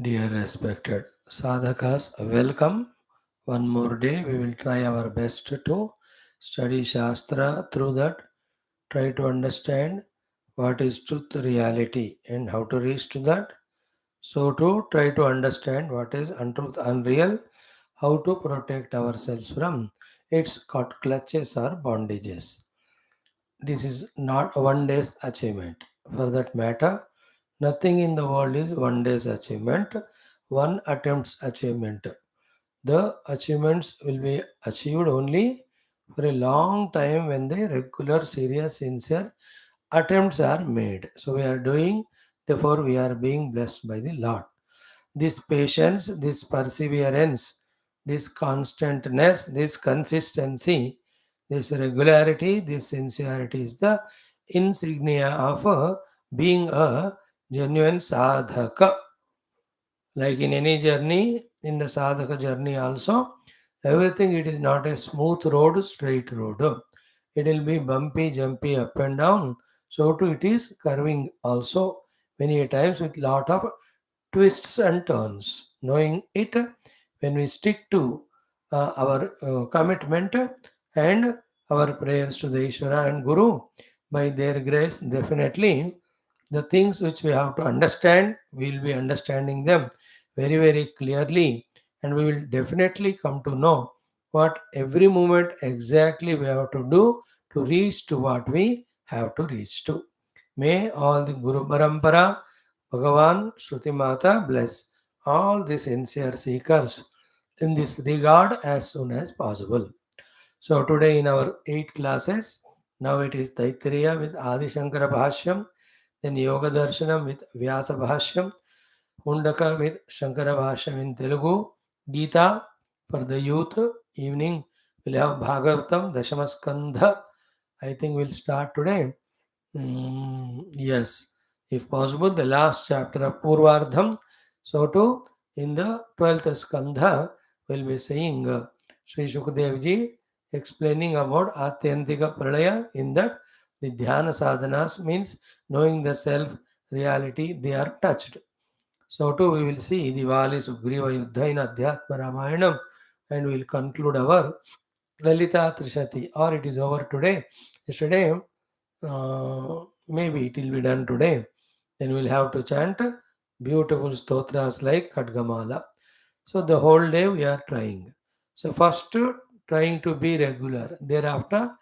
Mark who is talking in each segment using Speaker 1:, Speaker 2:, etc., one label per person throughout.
Speaker 1: Dear respected sadhakas, welcome. One more day we will try our best to study Shastra, through that try to understand what is truth, reality, and how to reach to that. So to try to understand what is untruth, unreal, how to protect ourselves from its caught clutches or bondages. This is not a one day's achievement. For that matter, nothing in the world is one day's achievement, one attempt's achievement. The achievements will be achieved only for a long time when the regular, serious, sincere attempts are made. So we are doing, therefore we are being blessed by the Lord. This patience, this perseverance, this constantness, this consistency, this regularity, this sincerity is the insignia of being a genuine sadhaka. Like in any journey, in the sadhaka journey also, everything it is not a smooth road, straight road. It will be bumpy, jumpy, up and down. So too it is curving also many a times with lot of twists and turns. Knowing it, when we stick to our commitment and our prayers to the Ishvara and Guru, by their grace, definitely the things which we have to understand, we will be understanding them very, very clearly, and we will definitely come to know what every moment exactly we have to do to reach to what we have to reach to. May all the Guru Parampara, Bhagavan, Shruti Mata bless all the sincere seekers in this regard as soon as possible. So today in our 8 classes, now it is Taittiriya with Adi Shankara Bhashyam, then Yoga Darshanam with Vyasa Bhashyam, Mundaka with Shankara Bhashyam in Telugu, Gita for the youth, evening we'll have Bhagavatam, Dashamaskandha. I think we'll start today. Yes, if possible, the last chapter of Purvardham. So, too, in the 12th skandha, we'll be saying Sri Shukadev ji explaining about Atyantika Pralaya. In that, the Dhyana sadhanas means knowing the self reality, they are touched. So, too, we will see the Valli Sugriva Yuddha in Adhyatma Ramayanam, and we'll conclude our Lalita Trishati, or it is over today. Yesterday, maybe it will be done today. Then we'll have to chant beautiful stotras like Kadgamala. So the whole day we are trying. So first trying to be regular. Thereafter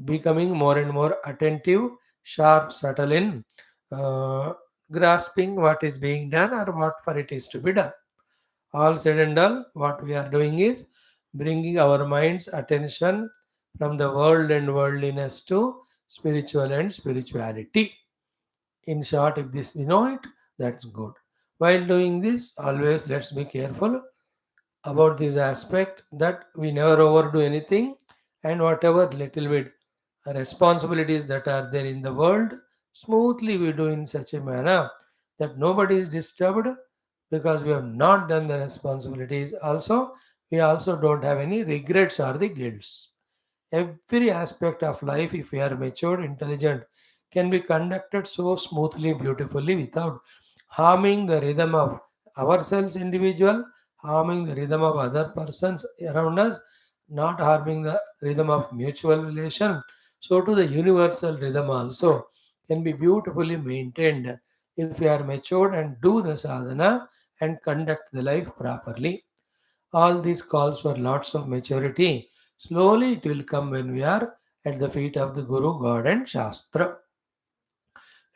Speaker 1: becoming more and more attentive, sharp, subtle in uh, grasping what is being done or what for it is to be done. All said and done, what we are doing is bringing our mind's attention from the world and worldliness to spiritual and spirituality. In short, if this we know it, that's good. While doing this, always let's be careful about this aspect that we never overdo anything, and whatever little bit responsibilities that are there in the world, smoothly we do in such a manner that nobody is disturbed because we have not done the responsibilities. Also, we also don't have any regrets or the guilts. Every aspect of life, if we are matured, intelligent, can be conducted so smoothly, beautifully, without harming the rhythm of ourselves, individual, harming the rhythm of other persons around us, not harming the rhythm of mutual relation. So, to the universal rhythm also can be beautifully maintained if we are matured and do the sadhana and conduct the life properly. All these calls for lots of maturity. Slowly it will come when we are at the feet of the Guru, God, and Shastra.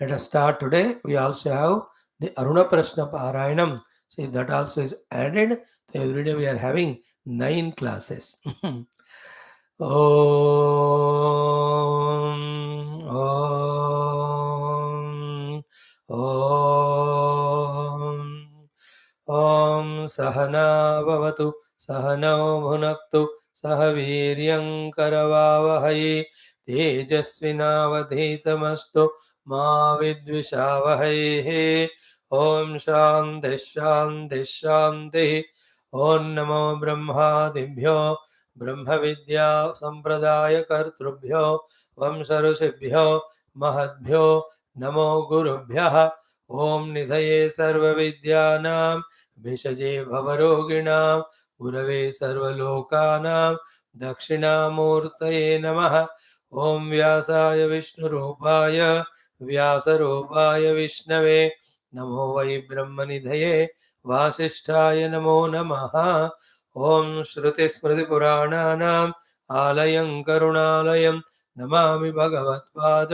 Speaker 1: Let us start today. We also have the Aruna Prashna Parayanam. See, that also is added. So every day we are having 9 classes. Om, Om, Om. ॐ सहना भवतु सहनौ भुनक्तु सह वीर्यं करवावहै तेजस्विनावधीतमस्तु मा विद्विषावहैः ॐ शान्तिः शान्तिः शान्तिः ॐ नमो ब्रह्मादिभ्यो ब्रह्मविद्या सम्प्रदायकर्तृभ्यो वंशऋषिभ्यो महद्भ्यो नमो गुरुभ्यः ॐ निधये सर्वविद्यानां भिषजे भवरोगिणां गुरवे सर्वलोकानां दक्षिणामूर्तये नमः। ॐ व्यासाय विष्णुरूपाय व्यासरूपाय विष्णवे नमो वै ब्रह्मनिधये वासिष्ठाय नमो नमः। ॐ श्रुतिस्मृतिपुराणानाम् आलयं करुणालयं नमामि भगवत्पाद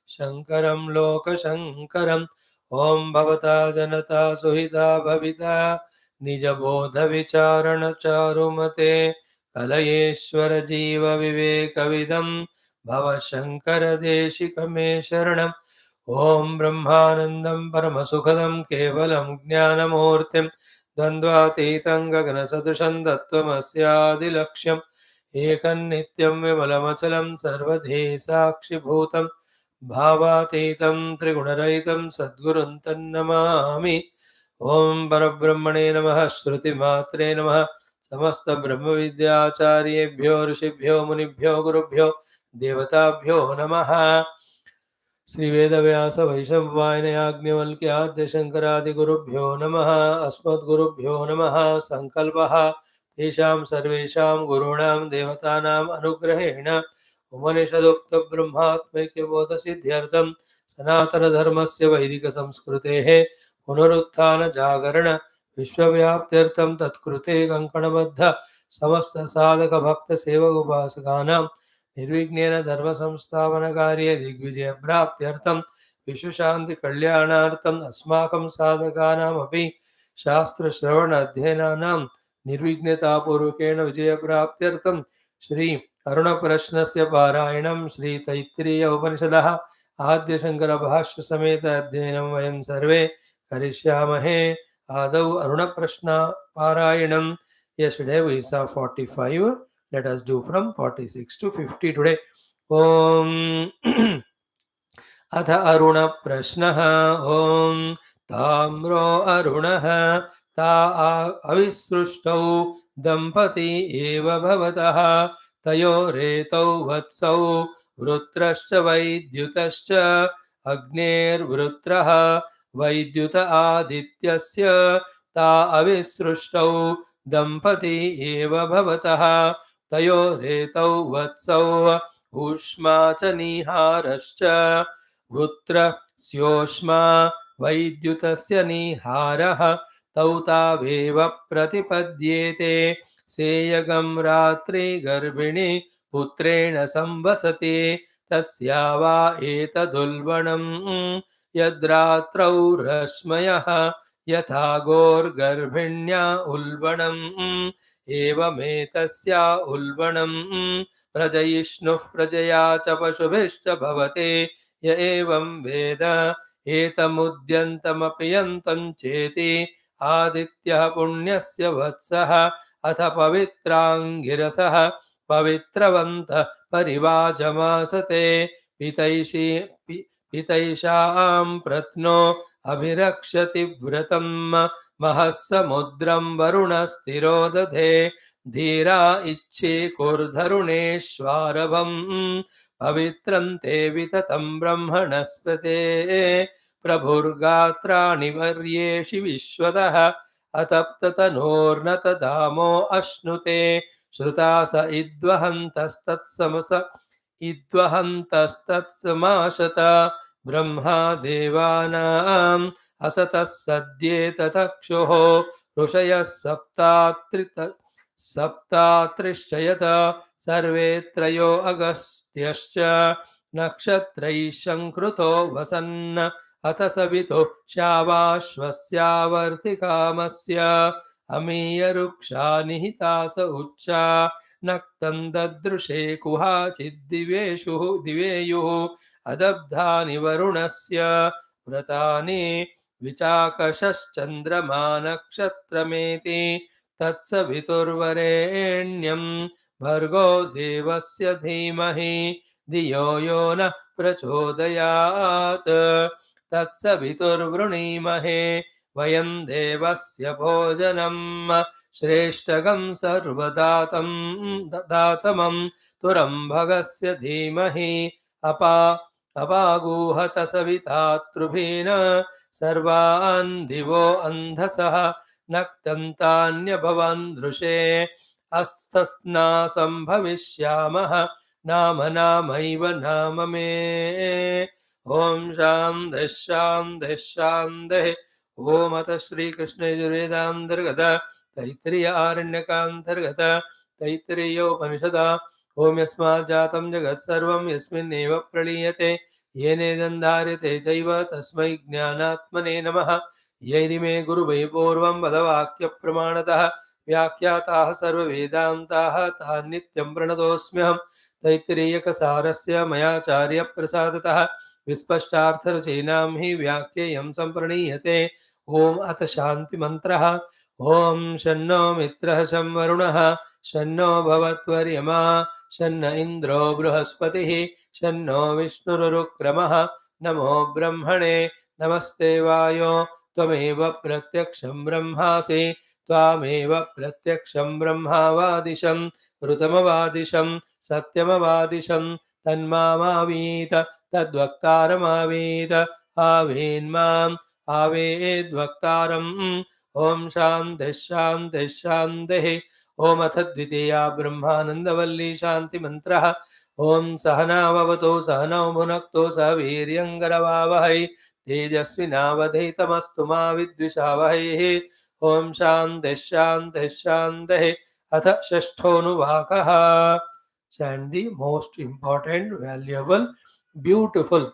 Speaker 1: शङ्करं लोकशङ्करम्। ॐ भवता जनता सुहिता भविता निजबोधविचारणचारुमते कलयेश्वर जीवविवेकविदं भवशङ्करदेशिकमे शरणम्। ॐ ब्रह्मानन्दं परमसुखदं केवलं ज्ञानमूर्तिं द्वन्द्वातीतं गगनसदृशं तत्त्वमस्यादिलक्ष्यम् एकन्नित्यं विमलमचलं सर्वधि साक्षिभूतं भावातीतं त्रिगुणरहितं सद्गुरुं तन्नमामि। ॐ परब्रह्मणे नमः। श्रुतिमात्रे नमः। समस्तब्रह्मविद्याचार्येभ्यो ऋषिभ्यो मुनिभ्यो गुरुभ्यो देवताभ्यो नमः। श्रीवेदव्यास वैशम्पायनयाज्ञवल्क्याद्यशङ्करादिगुरुभ्यो नमः। अस्मद्गुरुभ्यो नमः। सङ्कल्पः तेषां सर्वेषां गुरूणां देवतानाम् अनुग्रहेण उपनिषदुक्तब्रह्मात्मैक्यबोधसिद्ध्यर्थं सनातनधर्मस्य वैदिकसंस्कृतेः पुनरुत्थानजागरण विश्वव्याप्त्यर्थं तत्कृते कङ्कणबद्ध समस्तसाधकभक्तसेवकोपासकानां निर्विघ्नेन धर्मसंस्थापनकार्ये दिग्विजयप्राप्त्यर्थं विश्वशान्तिकल्याणार्थम् अस्माकं साधकानामपि शास्त्रश्रवण अध्ययनानां निर्विघ्नतापूर्वकेण विजयप्राप्त्यर्थं श्री अरुणप्रश्नस्य पारायणं श्री तैत्तिरीय उपनिषदः आद्यशङ्करभाष्यसमेत अध्ययनं वयं सर्वे करिष्यामहे। आदौ अरुणप्रश्न पारायणं। Yesterday we saw 45. Let us do from 46 to 50 today. Om अथ अरुण प्रश्नः। ॐ ताम्रो अरुणः ता अविसृष्टौ दम्पती एव भवतः तयोरेतौ वत्सौ वृत्रश्च वैद्युतश्च अग्नेर्वृत्रः वैद्युत आदित्यस्य ता अविसृष्टौ दम्पती एव भवतः तयोरेतौ वत्सौ ऊष्मा च निहारश्च वृत्रस्योष्मा वैद्युतस्य निहारः तौ तावेव प्रतिपद्येते सेयगं रात्रिगर्भिणी पुत्रेण संवसति तस्या वा एतदुल्बणं यद्रात्रौ रश्मयः यथा गोर्गर्भिण्या उल्बणम् एवमेतस्या उल्बणं प्रजयिष्णुः प्रजया च पशुभिश्च भवते य एवं वेद एतमुद्यन्तमपि यन्तं चेति आदित्यः पुण्यस्य वत्सः अथ पवित्राङ्गिरसः पवित्रवन्तः परिवाजमासते पितैषां प्रत्नो अभिरक्षति व्रतं महः समुद्रं वरुणस्थिरो दधे धीरा इच्छेकुर्धरुणेष्वारभम् पवित्रं ते विततं ब्रह्मणस्पते प्रभुर्गात्राणि वर्येषि विश्वतः अतप्ततनोर्नतधामो अश्नुते श्रुतास इद्वहन्तस्तत्समाशत ब्रह्मा देवानाम् असतः सद्ये तथक्षुः ऋषयः सप्तात्रिश्चयत सर्वे त्रयो अगस्त्यश्च नक्षत्रैः शङ्कृतो वसन् अथ सवितो शावाश्वस्यावर्तिकामस्य अमीयरुक्षा निहितास उच्चा नक्तं ददृशे दिवेयुः अदब्धानि वरुणस्य व्रतानि विचाकशश्चन्द्रमा नक्षत्रमेति तत्सवितुर्वरेण्यं भर्गो देवस्य धीमहि धियो यो नः प्रचोदयात् तत्सवितुर्वृणीमहे वयं देवस्य भोजनं श्रेष्ठगं सर्वदातमं तुरं भगस्य धीमहि अपागूहत सविता तृभीन सर्वान् दिवो अन्धसः नक्तन्तान्यभवन् दृशे हस्तस्ना सम्भविष्यामः नाम नामैव नाम मे ॐ शान्तिः शान्तिः शान्तिः ॐ अथ श्रीकृष्णयजुर्वेदान्तर्गत तैत्तिरीय आरण्यकान्तर्गत तैत्तिरीयोपनिषद ॐ यस्मात् जातं जगत् सर्वं यस्मिन्नेव प्रलीयते येनेदन्धार्यते चैव तस्मै ज्ञानात्मने नमः यैरिमे गुरुवै पूर्वं पदवाक्यप्रमाणतः व्याख्याताः सर्ववेदान्ताः तान् नित्यं प्रणतोऽस्म्यहं तैत्तिरीयकसारस्य मयाचार्यप्रसादतः विस्पष्टार्थरचयिनां हि व्याख्येयं सम्प्रणीयते ॐ अथ शान्तिमन्त्रः ॐ शन्नो मित्रः शं वरुणः शन्नो भवत्वर्यमा शन्न इन्द्रो बृहस्पतिः शन्नो विष्णुरुक्रमः नमो ब्रह्मणे नमस्ते वायो त्वमेव प्रत्यक्षं ब्रह्मासि त्वामेव प्रत्यक्षं ब्रह्मावादिशं ऋतमवादिशं सत्यमवादिशं तन्मावीत तद्वक्तारमावीत आवेन्माम् आवेद्वक्तारम् ॐ शान्तिः शान्तिः शान्तिः ॐ अथ द्वितीया ब्रह्मानन्दवल्ली शान्तिमन्त्रः ॐ सहनाववतु सहनौ भुनक्तु सह वीर्यङ्करवावहै तेजस्विनावधीतमस्तु मा विद्विषावहैः ॐ शान्तिः शान्तिः शान्तिः अथ षष्ठोऽनुवाकः and the most important, valuable, beautiful,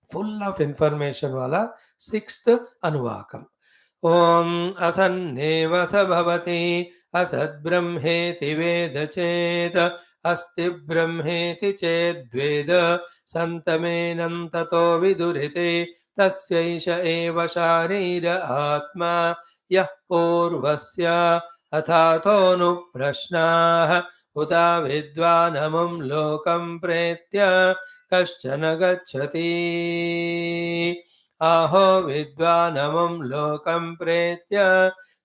Speaker 1: full of information wala sixth anuvakam. ॐ असन्नेव स भवति असद्ब्रह्मेति वेद चेत् अस्ति ब्रह्मेति चेद्वेद सन्तमेनं ततो विदुरिते तस्यैष एव शारीर आत्मा यः पूर्वस्य अथातोऽनुप्रश्नाः उता विद्वानमुं लोकं प्रेत्य कश्चन गच्छति आहो विद्वानमुं लोकं प्रेत्य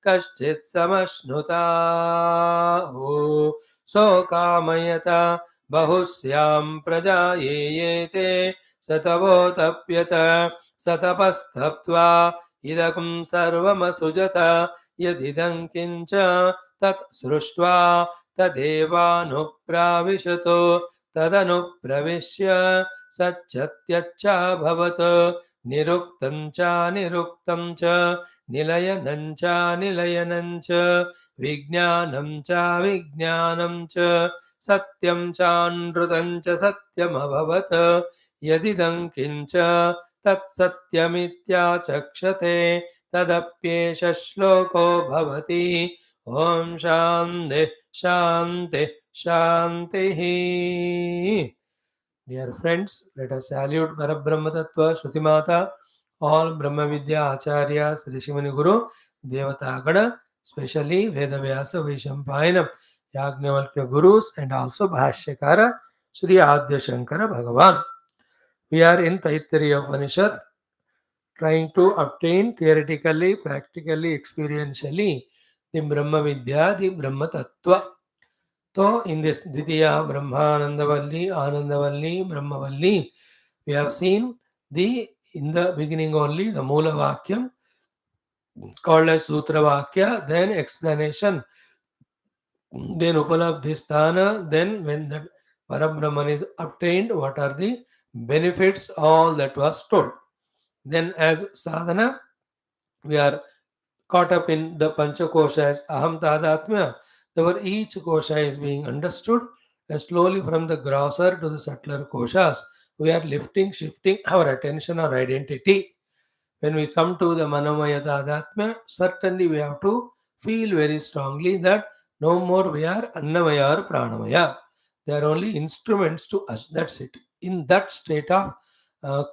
Speaker 1: कश्चित् समश्नुता सोकामयत बहुस्यां प्रजा येते सतवोतप्यत सतपस्तप्त्वा इदं सर्वमसृजत यदिदं किञ्च तत् सृष्ट्वा तदेवानुप्राविशतो तदनुप्रविश्य सच्चत्यच्चाभवत् निरुक्तं च निरुक्तं च निलयनं च निलयनं च विज्ञानं च विज्ञानं च सत्यं चानृतं च सत्यमभवत् यदिदं किञ्च तत्सत्यमित्याचक्षते तदप्येष श्लोको भवति ॐ शान्तिः शान्तिः शान्तिः. Dear friends, let us salute Parabrahmatattva Shruti Mata, all Brahma Vidya Acharyas, Rishimani Guru, Devata Gana, especially Vedavyasa Vaishampayana, Yagnavalkya Gurus, and also Bhashyakara, Sri Adya Shankara Bhagavan. We are in Taittiriya Upanishad, trying to obtain theoretically, practically, experientially the Brahma Vidya, the Brahma Tattva. So, in this Dvitiya Brahmanandavalli, Anandavalli, Brahmavalli, we have seen in the beginning only the Mula Vakyam called as Sutra Vakya, then explanation, then Upalabdhisthana, then when the Parabrahman is obtained, what are the benefits, all that was told. Then as sadhana, we are caught up in the Panchakoshas, Aham Tadatmya, where each kosha is being understood, and slowly from the grosser to the subtler koshas, we are shifting our attention or identity. When we come to the Manomaya Tadatmya, certainly we have to feel very strongly that no more we are Annamaya or Pranamaya. They are only instruments to us. That's it. In that state of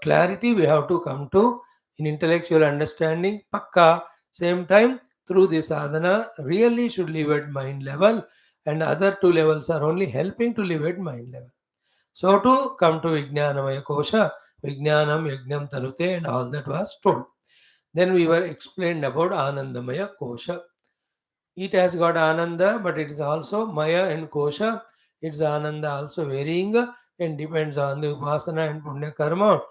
Speaker 1: clarity, we have to come to in intellectual understanding, Pakka. Same time, through this sadhana, really should live at mind level, and other two levels are only helping to live at mind level. So to come to Vijnanamaya Kosha, Vijnanam Yagnam Tanute, and all that was told. Then we were explained about Anandamaya Kosha. It has got Ananda, but it is also Maya and Kosha. Its Ananda also varying and depends on the Upasana and Punya Karma,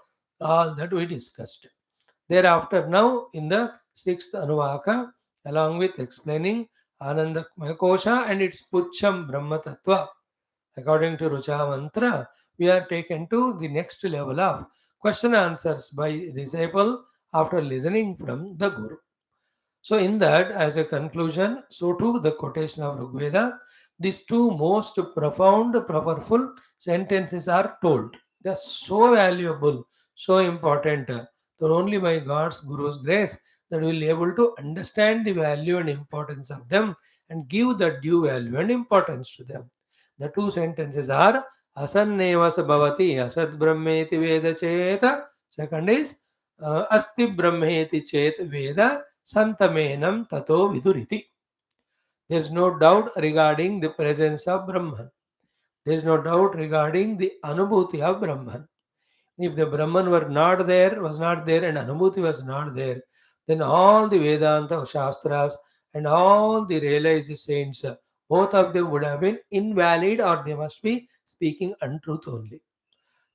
Speaker 1: all that we discussed. Thereafter, now in the sixth Anuvaka, along with explaining Ananda Kosha and its Pucham Brahma Tattva. According to Rucha Mantra, we are taken to the next level of question answers by disciple after listening from the Guru. So, in that, as a conclusion, so too the quotation of Rigveda, these two most profound, powerful sentences are told. They are so valuable, so important. That only by God's Guru's grace that we will be able to understand the value and importance of them and give the due value and importance to them. The two sentences are Asannevas bhavati asad brahmeti veda cheta. Second is Asti brahmeti chet veda Santamenam tato viduriti. There is no doubt regarding the presence of Brahman. There is no doubt regarding the Anubhuti of Brahman. If the Brahman was not there, and Anubhuti was not there, then all the Vedanta Shastras and all the realized saints, both of them would have been invalid, or they must be speaking untruth only.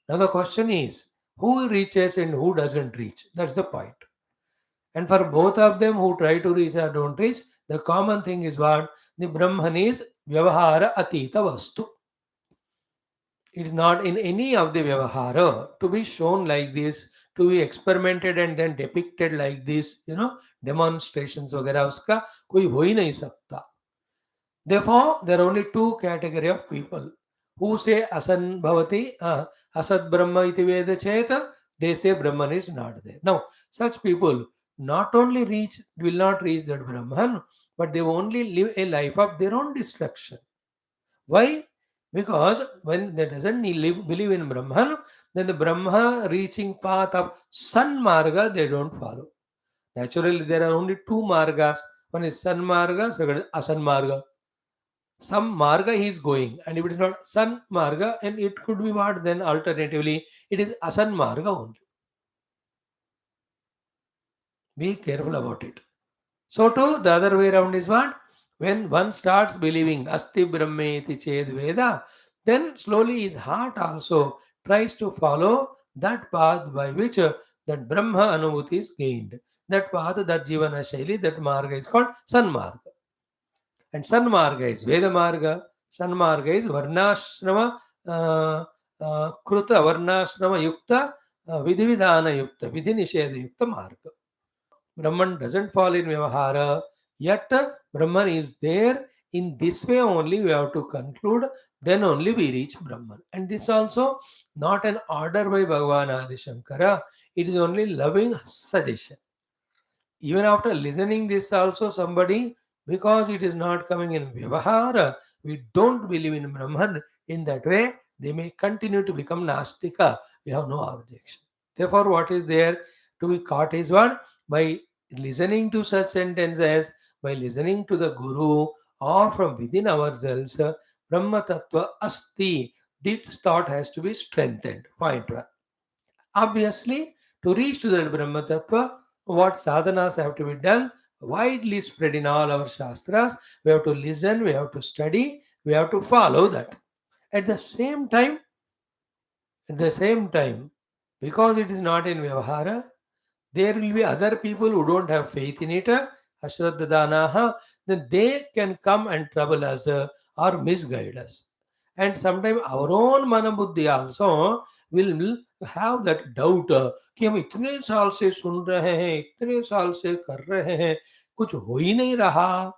Speaker 1: Now the question is, who reaches and who doesn't reach? That's the point. And for both of them who try to reach or don't reach, the common thing is what? The Brahman is Vyavahara Atita Vastu. It is not in any of the Vyavahara to be shown like this, to be experimented and then depicted like this, demonstrations वगैरह उसका कोई हो ही नहीं सकता. Therefore, there are only two category of people who say asan bhavati, asad brahma iti veda cheta, they say Brahman is not there. Now, such people not only will not reach that Brahman, but they only live a life of their own destruction. Why? Because when they doesn't believe in Brahman, then the Brahma reaching path of San Marga they don't follow. Naturally, there are only two margas. One is San Marga, second is Asan Marga. Some marga he is going, and if it is not San Marga, and it could be what then alternatively, it is Asan Marga only. Be careful about it. So too, the other way around is what? When one starts believing Asti Brahmeti Ched Veda, then slowly his heart also tries to follow that path by which that Brahma Anubhuti is gained. That path, that Jivana Shaili, that Marga is called San Marga. And Sanmarga is Veda Marga, Sanmarga is Varnashrama, Kruta Varnashrama Yukta, Vidhividhana Yukta, Vidhi Nisheda Yukta Marga. Brahman doesn't fall in Vyavahara, yet Brahman is there. In this way only we have to conclude, then only we reach Brahman. And this also not an order by Bhagavan Adi Shankara, it is only loving suggestion. Even after listening this also somebody, because it is not coming in Vyavahara, we don't believe in Brahman, in that way they may continue to become Nastika. We have no objection. Therefore, what is there to be caught is what? By listening to such sentences, by listening to the Guru, or from within ourselves, Brahma Tattva Asti, this thought has to be strengthened. Point one. Obviously, to reach to that Brahma Tattva, what sadhanas have to be done, widely spread in all our Shastras. We have to listen, we have to study, we have to follow that. At the same time, because it is not in Vyavahara, there will be other people who don't have faith in it, ashraddhadanaha, then they can come and trouble us or misguide us. And sometimes our own manabuddhi also will have that doubt कि हम इतने साल से सुन रहे हैं, इतने साल से कर रहे हैं, कुछ हो ही नहीं रहा.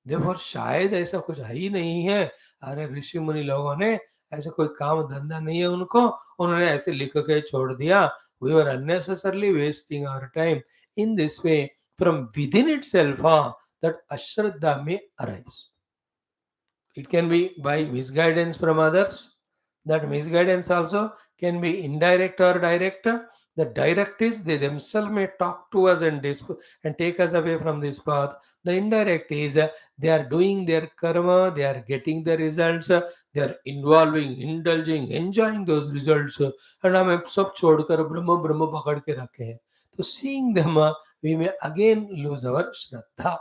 Speaker 1: देखो शायद ऐसा कुछ है ही नहीं है. अरे ऋषि मुनि लोगों ने ऐसा कोई काम धंधा नहीं है उनको, उन्होंने ऐसे लिख के छोड़ दिया. We were unnecessarily wasting our time. In this way, from within itself, that ashraddha may arise. It can be by misguidance from others. That misguidance also can be indirect or direct. The direct is they themselves may talk to us and take us away from this path. The indirect is they are doing their karma, they are getting the results, they are involving, indulging, enjoying those results. And हमें सब छोड़कर ब्रह्म ब्रह्म पकड़ के रखे हैं. So seeing them, we may again lose our shraddha.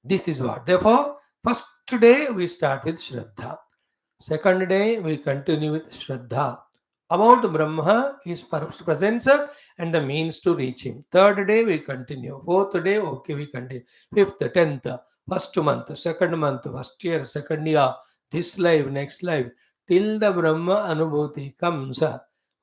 Speaker 1: This is what. Therefore, first day we start with Shraddha. Second day we continue with Shraddha. about Brahma, his presence, and the means to reach him. Third day we continue. Fourth day, okay, we continue. Fifth, 10th, first month, second month, first year, second year, this life, next life, till the Brahma Anubhuti comes.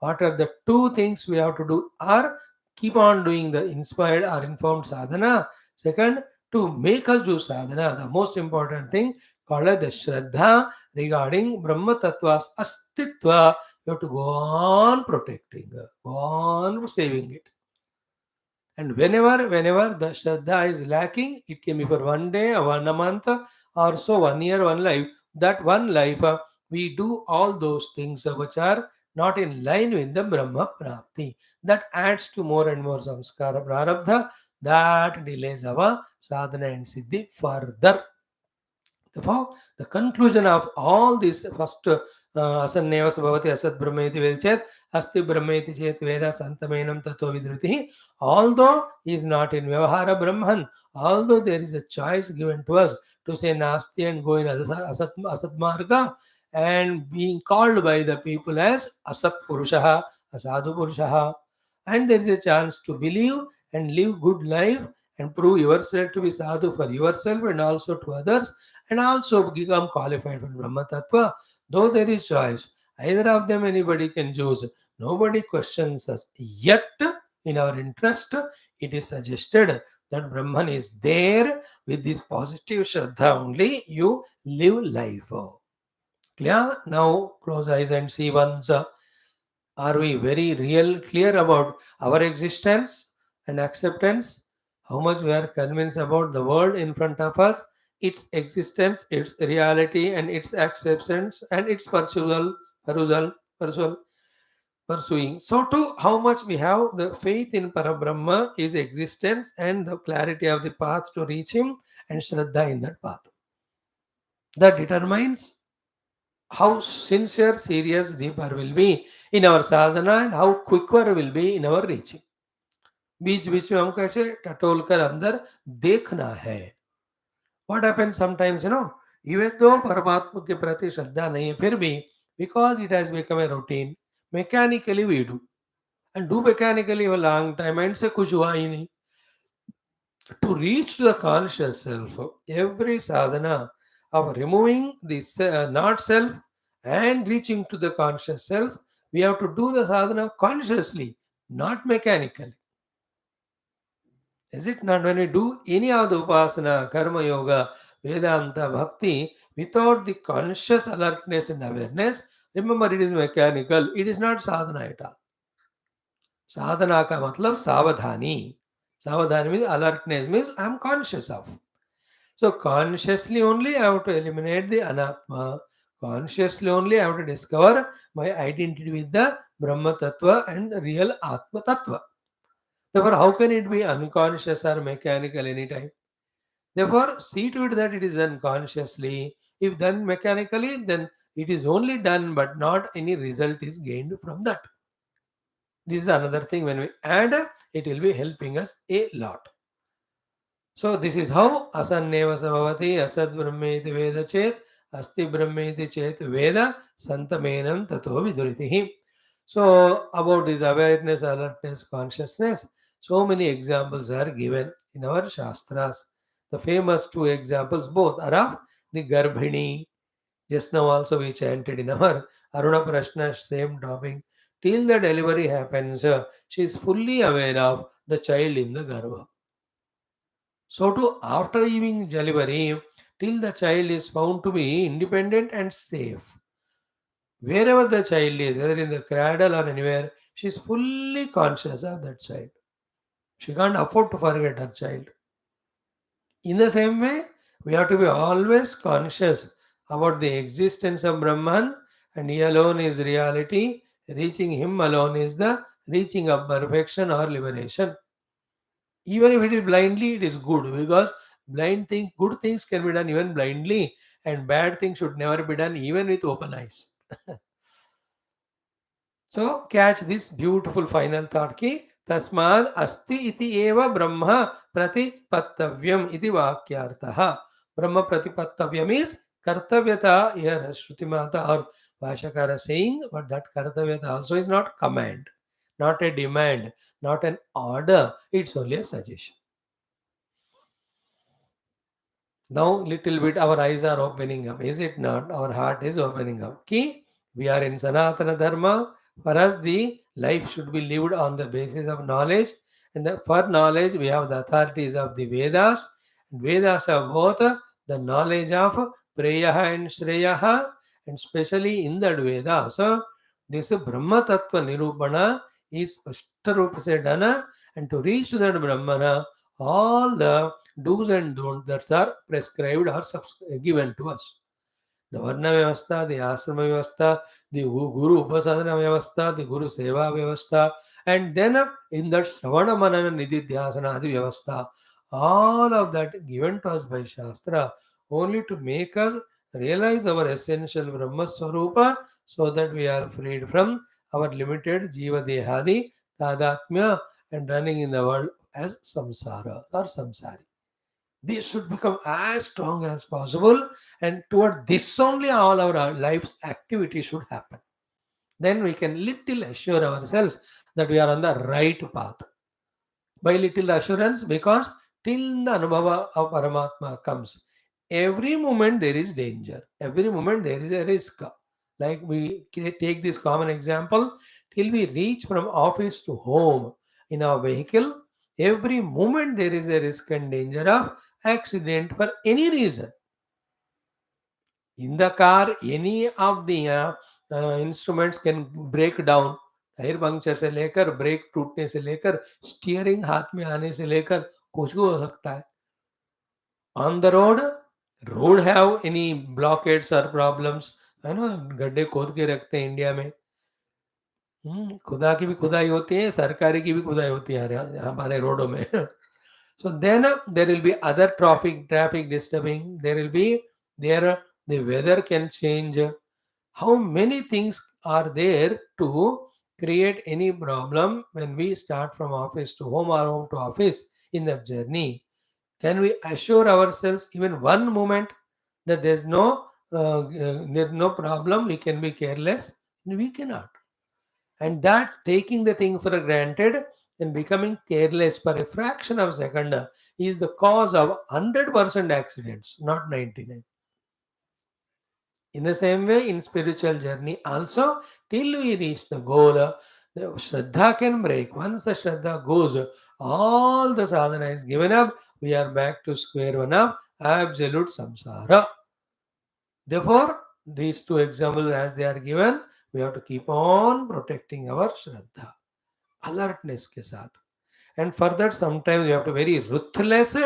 Speaker 1: What are the two things we have to do? Are keep on doing the inspired or informed sadhana. Second, to make us do sadhana. The most important thing called as the Shraddha regarding Brahma Tattva's Astitva. You have to go on protecting, go on saving it. And whenever the Shraddha is lacking, it can be for one day, or one a month, or so 1 year, one life. That one life, we do all those things which are not in line with the Brahma Prapti. That adds to more and more samskara prarabdha. That delays our sadhana and siddhi further. Therefore, the conclusion of all this first asanneva sabhavati asad brahmeti vedchet asti brahmeti chet veda santamenam tato vidriti. Although he is not in vyavahara brahman, although there is a choice given to us to say nasti and go in asat marga, and being called by the people as asat purushaha, asadu purushaha, and there is a chance to believe and live good life and prove yourself to be sadhu for yourself and also to others, and also become qualified for Brahma Tattva. Though there is choice, either of them anybody can choose. Nobody questions us. Yet, in our interest, it is suggested that Brahman is there. With this positive Shraddha only you live life. Clear? Now close eyes and see once. Are we very real clear about our existence and acceptance? How much we are convinced about the world in front of us, its existence, its reality, and its acceptance, and its pursual, pursuing. So too, how much we have the faith in Parabrahma, his existence, and the clarity of the path to reach him, and Shraddha in that path. That determines how sincere, serious, deeper will be in our sadhana and how quicker will be in our reaching. बीच बीच में हमको ऐसे टटोल कर अंदर देखना है. What happens sometimes, even though परमात्मा के प्रति श्रद्धा नहीं है, फिर भी because it has become a routine, mechanically we do and do mechanically for a long time and से कुछ हुआ ही नहीं. To reach to the conscious self, every sadhana of removing the not self and reaching to the conscious self, we have to do the sadhana consciously, not mechanically. Is it not? When we do any of the upasana, karma yoga, Vedanta, bhakti, without the conscious alertness and awareness, remember it is mechanical, it is not sadhana at all. Sadhana ka matlab savadhani. Savadhani means alertness, means I am conscious of. So consciously only I have to eliminate the anatma. Consciously only I have to discover my identity with the Brahma Tattva and the real Atma Tattva. Therefore, how can it be unconscious or mechanical anytime? Therefore, see to it that it is done consciously. If done mechanically, then it is only done, but not any result is gained from that. This is another thing. When we add, it will be helping us a lot. So this is how asanneva sabhavati asad brahmeti veda chet asti brahmeti chet veda santamenam tato viduritihi. So about this awareness, alertness, consciousness, so many examples are given in our Shastras. The famous two examples both are of the Garbhini. Just now also we chanted in our Aruna Prashna, same topic. Till the delivery happens, she is fully aware of the child in the Garbha. So too, after giving delivery, till the child is found to be independent and safe. Wherever the child is, whether in the cradle or anywhere, she is fully conscious of that child. She can't afford to forget her child. In the same way, we have to be always conscious about the existence of Brahman, and he alone is reality. Reaching him alone is the reaching of perfection or liberation. Even if it is blindly, it is good, because good things can be done even blindly, and bad things should never be done even with open eyes. So catch this beautiful final thought ki tasmad asti iti eva brahma pratipattavyam iti vakyartah. Brahma pratipattavyam is kartavyata here Shruti Mata or Bhashyakara saying, but that Kartavya also is not command, not a demand, not an order. It's only a suggestion. Now, little bit our eyes are opening up, is it not? Our heart is opening up. Ki, we are in Sanatana Dharma. For us, the life should be lived on the basis of knowledge. And for knowledge, we have the authorities of the Vedas. Vedas have both the knowledge of Preyaha and Shreyaha. And especially in that Vedas, this Brahma Tattva Nirupana is Spashtarupa se done. And to reach to that Brahmana, all the do's and don'ts that are prescribed or given to us. The Varna Vyavastha, the Asrama Vyavastha, the Guru Upasadana Vyavastha, the Guru Seva Vyavastha, and then in that Shravana Manana Nididhyasana Adi Vyavastha, all of that given to us by Shastra only to make us realize our essential Brahma Swarupa so that we are freed from our limited Jiva Dehadi, Tadatmya, and running in the world as samsara or samsari. This should become as strong as possible, and toward this only all our life's activity should happen. Then we can little assure ourselves that we are on the right path. By little assurance, because till the Anubhava of Paramatma comes, every moment there is danger, every moment there is a risk. Like we take this common example, till we reach from office to home in our vehicle, every moment there is a risk and danger of accident for any reason. In the car, any of the instruments can break down. Tyre puncture से लेकर break टूटने से लेकर steering हाथ में आने से लेकर कुछ भी हो सकता है. On the road have any blockades or problems, है ना, गड्ढे खोद के रखते हैं इंडिया में. खुदा की भी खुदाई होती है, सरकारी की भी खुदाई होती है हमारे रोडों में. So then there will be other traffic disturbing. There will be there the weather can change. How many things are there to create any problem when we start from office to home or home to office in that journey? Can we assure ourselves even one moment that there's no problem? We can be careless. We cannot. And that taking the thing for granted and becoming careless for a fraction of a second is the cause of 100% accidents, not 99. In the same way, in spiritual journey also, till we reach the goal, the Shraddha can break. Once the Shraddha goes, all the sadhana is given up. We are back to square one of absolute samsara. Therefore, these two examples as they are given, we have to keep on protecting our Shraddha. Alertness के साथ. And for that, sometimes you have to very ruthless,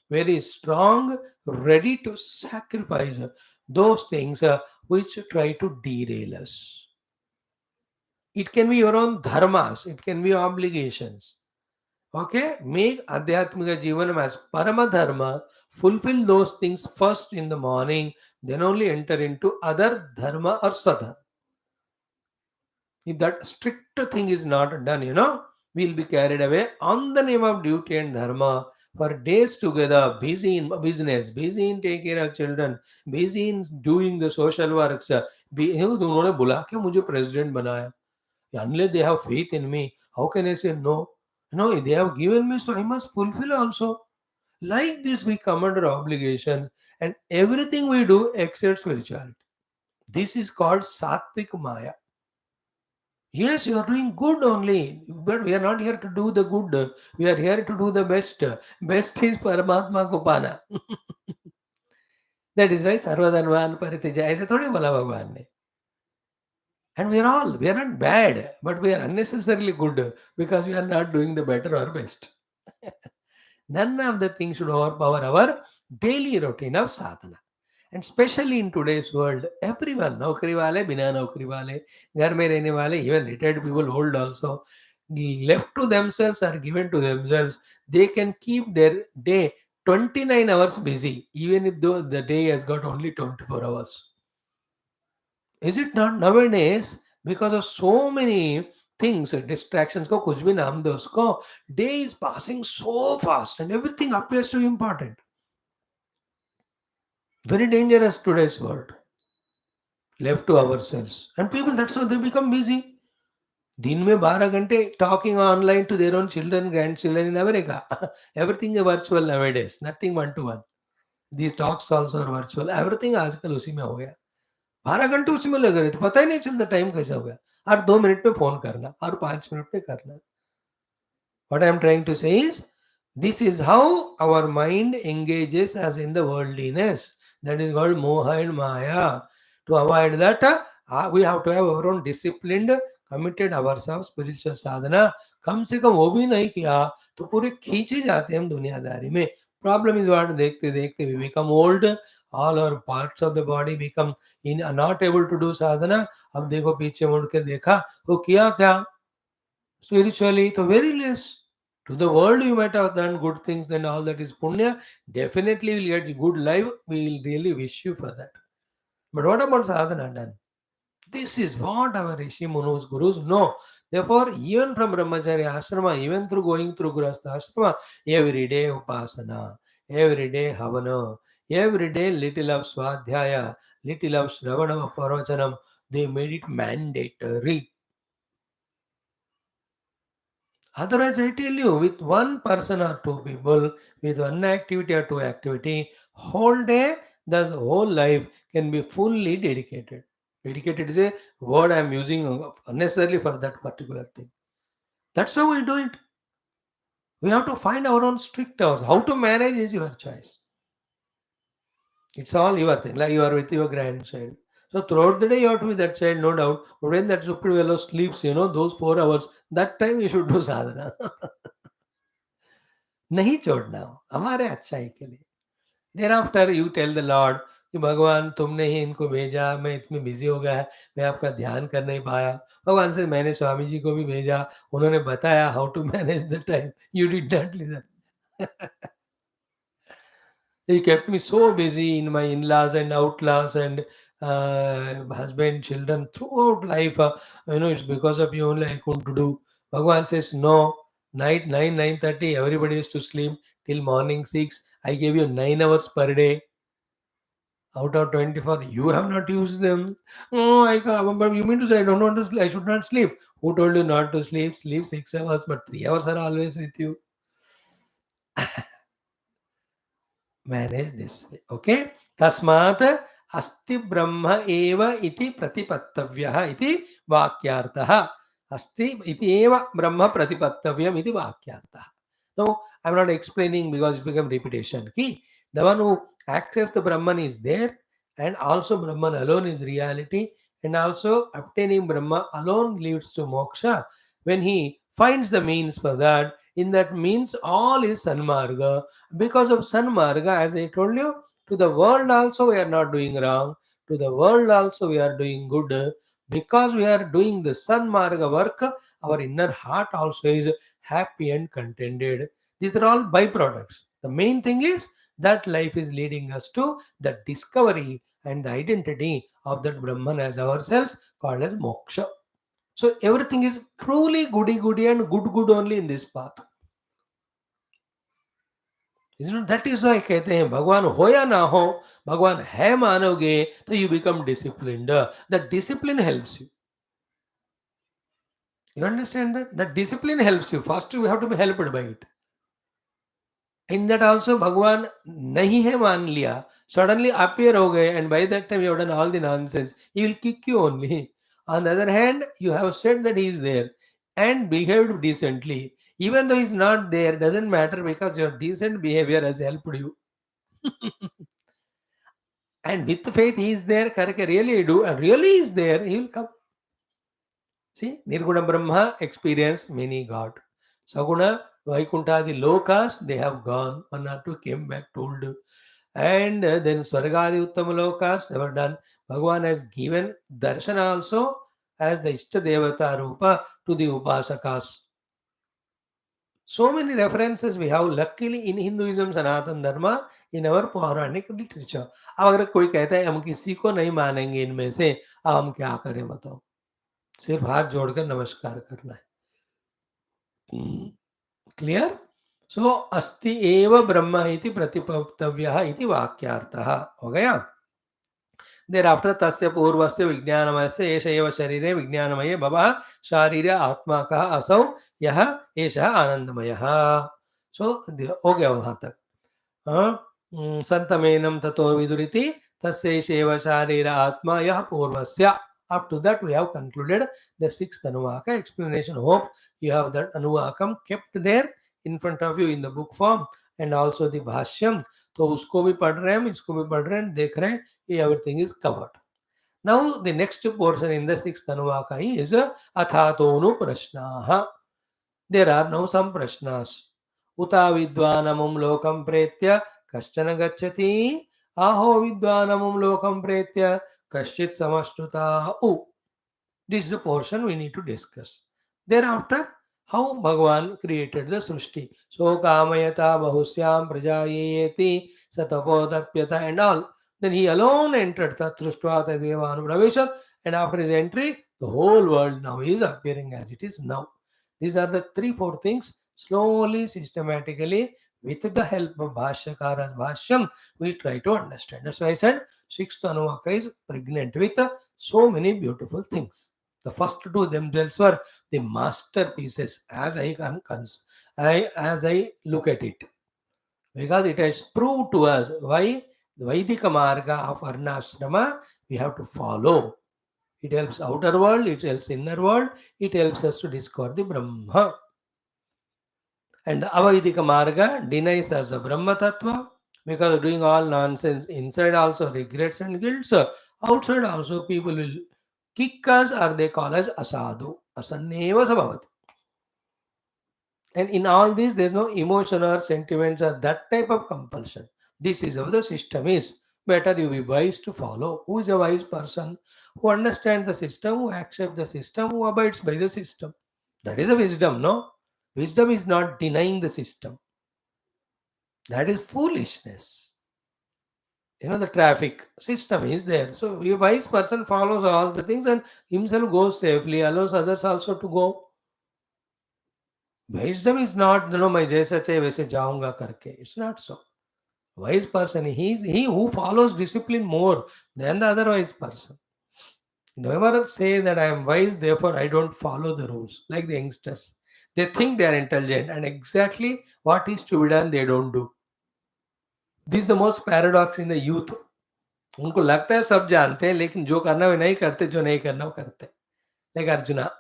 Speaker 1: very strong, ready to sacrifice those things which try to derail us. It can be your own dharmas, it can be obligations. Okay, make Adhyatmika Jivanam as Parama Dharma, fulfill those things first in the morning, then only enter into other dharma or sadhana. If that strict thing is not done, we'll be carried away on the name of duty and dharma for days together, busy in business, busy in taking care of children, busy in doing the social works. उन्होंने बुला के मुझे president बनाया. Unless they have faith in me, how can I say no? No, they have given me, so I must fulfill also. Like this, we come under obligations, and everything we do exceeds spirituality. This is called Sattvic Maya. Yes, you are doing good only, but we are not here to do the good. We are here to do the best. Best is Paramatma को पाना. That is why सर्वधर्मान परित्यज्य ऐसे थोड़ी बोला भगवान ने. And we are not bad, but we are unnecessarily good because we are not doing the better or best. None of the things should overpower our daily routine of sadhana. And especially in today's world, everyone, नौकरी वाले, बिना नौकरी वाले, घर में रहने वाले, even retired people, old also, left to themselves or given to themselves, they can keep their day 29 hours busy, even if though the day has got only 24 hours. Is it not nowadays? Because of so many things, distractions, को कुछ भी नाम दो उसको, day is passing so fast and everything appears to be important. Very dangerous today's world. left to ourselves. And people, that's how they become busy. दिन में 12 घंटे talking online to their own children, grandchildren in America. Everything is virtual nowadays, nothing one to one. These talks also are virtual. Everything आजकल उसी में हो गया. 12 घंटे उसी में लगे रहते, पता ही नहीं चलता टाइम कैसा हो गया. हर 2 मिनट में फोन करना, हर 5 मिनट में करना. What I am trying to say is, this is how our mind engages us in the worldliness. That is called moha and maya. To avoid that, we have to have our own disciplined, committed ourselves spiritual sadhana. कम से कम वो भी नहीं किया तो पूरे खींचे जाते हैं हम दुनियादारी में. Problem is what, देखते देखते we become old. All our parts of the body become not able to do sadhana. अब देखो पीछे मुड़ के देखा वो किया क्या spiritually, so very less. To the world, you might have done good things, then all that is punya. Definitely, you will get a good life. We will really wish you for that. But what about sadhana done? This is what our Rishi Munus Gurus know. Therefore, even from Brahmacharya Ashrama, even through going through Grahastha Ashrama, every day Upasana, every day Havana, every day little of Swadhyaya, little of Shravanam of Parvachanam, they made it mandatory. Otherwise, I tell you, with one person or two people, with one activity or two activity, whole day, the whole life can be fully dedicated. Dedicated is a word I am using unnecessarily for that particular thing. That's how we do it. We have to find our own strict hours. How to manage is your choice. It's all your thing. Like you are with your grandchild. So throughout the day, you have to be that child, no doubt. But when that stupid fellow sleeps, those 4 hours, that time you should do sadhana. नहीं छोड़ना हो हमारे अच्छाई के लिए. Then after you tell the Lord कि भगवान तुमने ही इनको भेजा, मैं इतने बिजी हो गया, मैं आपका ध्यान कर नहीं पाया. भगवान से मैंने स्वामी जी को भी भेजा, उन्होंने बताया how to manage the time, you did not listen. He kept me so busy in my in-laws and outlaws and husband, children throughout life. It's because of you only I couldn't do. Bhagwan says, no, night 9, 9:30, everybody is to sleep till morning 6. I gave you 9 hours per day. Out of 24, you have not used them. Oh, I can't. But you mean to say I don't want to sleep? I should not sleep. Who told you not to sleep? Sleep 6 hours, but 3 hours are always with you. Manage this way. Okay? Tasmat asti brahma eva iti pratipattavyah iti vakyartah. Asti iti eva brahma pratipattavyam iti vakyartah. No, I'm not explaining because it become repetition. Ki, the one who accepts the Brahman is there, and also Brahman alone is reality, and also obtaining Brahma alone leads to moksha. When he finds the means for that, in that means all is sanmarga. Because of sanmarga, as I told you, to the world also we are not doing wrong, to the world also we are doing good. Because we are doing the sanmarga work, our inner heart also is happy and contented. These are all byproducts. The main thing is that life is leading us to the discovery and the identity of that Brahman as ourselves, called as moksha. So everything is truly goody goody and good only in this path. That is why कहते हैं भगवान हो या ना हो, भगवान है मानोगे तो you become disciplined. That discipline helps you. You understand that? That discipline helps you. First you have to be helped by it. In that also भगवान नहीं है मान लिया, suddenly appear हो गए, and by that time you have done all the nonsense, he will kick you only. On the other hand, you have said that he is there and behaved decently. Even though he is not there, doesn't matter because your decent behavior has helped you. And with faith he is there, karke really do, and really is there, he will come. See, Nirguna Brahma experienced many God. Saguna, Vaikuntha, the lokas, they have gone. One or two came back, told. And then Swargadi Uttama lokas, they were done. Bhagavan has given darshan also as the Ishta Devata Rupa to the Upasakas. So many references we have, luckily in Hinduism, Sanatan Dharma, in our Puranic literature. अब अगर कोई कहता है हम किसी को नहीं मानेंगे इनमें से, अब हम क्या करें बताओ? सिर्फ हाथ जोड़कर नमस्कार करना है. क्लियर? सो अस्ति एव ब्रह्म इति प्रतिपत्तव्यः इति वाक्यार्थः. हो गया? Thereafter, tasya purvasya vijnanamayasya esha eva sharire vijnanamaye bhavah sharira atmakaha asau yaha esha anandamayaha. So, हो गया वहाँ तक. संतमेनं ततो विदुरिति तस्यैषेव शारीर आत्मा यः पूर्वस्य. Up to that, we have concluded the sixth Anuvaka explanation. Hope you have that Anuvakam kept there in front of you in the book form, and also the Bhashyam. तो उसको भी पढ़ रहे हैं, इसको भी पढ़ रहे हैं, देख रहे हैं, ये everything is covered. Now the next portion in the sixth Anuvaka is Athatonu Prashnaha. There are now some prashnas. Uta vidvanamum lokam pretya kaschana gacchati. Aho vidvanamum lokam pretya kaschit samashtuta. This is the portion we need to discuss. Thereafter, how Bhagavan created the Srishti. So kamayata bahusyam prajayeti satapodapyata and all. Then he alone entered Tatrushtvata Devanupravishat, and after his entry, the whole world now is appearing as it is now. These are the 3-4 things. Slowly, systematically, with the help of Bhashyakara's Bhashyam, we try to understand. That's why I said 6th Anuvaka is pregnant with so many beautiful things. The first two themselves were the masterpieces as I look at it, because it has proved to us why the Vaidika Marga of Varnashrama we have to follow. It helps outer world, it helps inner world, it helps us to discover the Brahma. And the Avaidika Marga denies us the Brahma Tattva, because of doing all nonsense. Inside also regrets and guilt. Outside also people will kick us, or they call us asadu. Asanneva sabhavati. And in all this, there is no emotion or sentiments or that type of compulsion. This is how the system is. Better you be wise to follow. Who is a wise person? Who understands the system, who accepts the system, who abides by the system. That is a wisdom, no? Wisdom is not denying the system. That is foolishness. The traffic system is there. So a wise person follows all the things and himself goes safely, allows others also to go. Wisdom is not, मैं जैसा चाहे वैसे जाऊंगा करके. It's not so. Wise person, he who follows discipline more than the other wise person. Never say that I am wise, therefore I don't follow the rules. Like the youngsters. They think they are intelligent, and exactly what is to be done, they don't do. This is the most paradox in the youth. उनको लगता है सब जानते हैं, लेकिन जो करना वो नहीं करते, जो नहीं करना वो करते. Like Arjuna.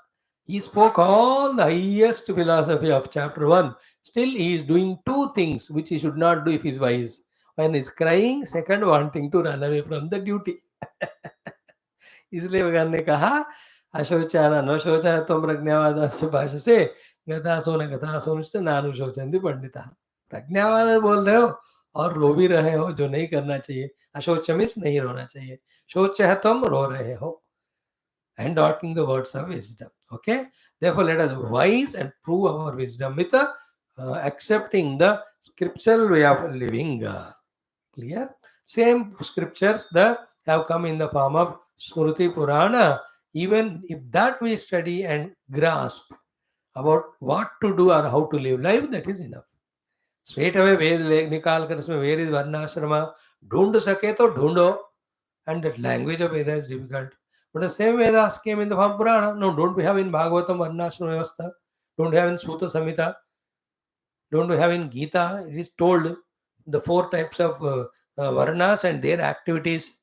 Speaker 1: He spoke all the highest philosophy of chapter 1. Still, he is doing 2 things which he should not do if he is wise. One is crying, second wanting to run away from the duty. इसलिए भगवान ने कहा अशोचान अनशोचा तुम प्रज्ञावाद से भाषा से गतासो से नानुशोचंती पंडिता. प्रज्ञावाद बोल रहे हो और रो भी रहे हो, जो नहीं करना चाहिए. अशोच मीन्स नहीं रोना चाहिए. शोच है तुम रो रहे हो, and talking the words of wisdom. Okay, therefore let us wise and prove our wisdom with accepting the scriptural way of living. Clear? Same scriptures that have come in the form of Smriti Purana. Even if that we study and grasp about what to do or how to live life, that is enough. Straight away वेद निकाल कर इसमें where is varnashrama ढूंढ सके तो ढूंढो, and that language of Veda is difficult. But the same Vedas came in the form Purana. No, don't we have in Bhagavatam Varnashrama Vyavastha? Don't we have in Sutta Samhita? Don't we have in Gita? It is told the 4 types of Varnas and their activities.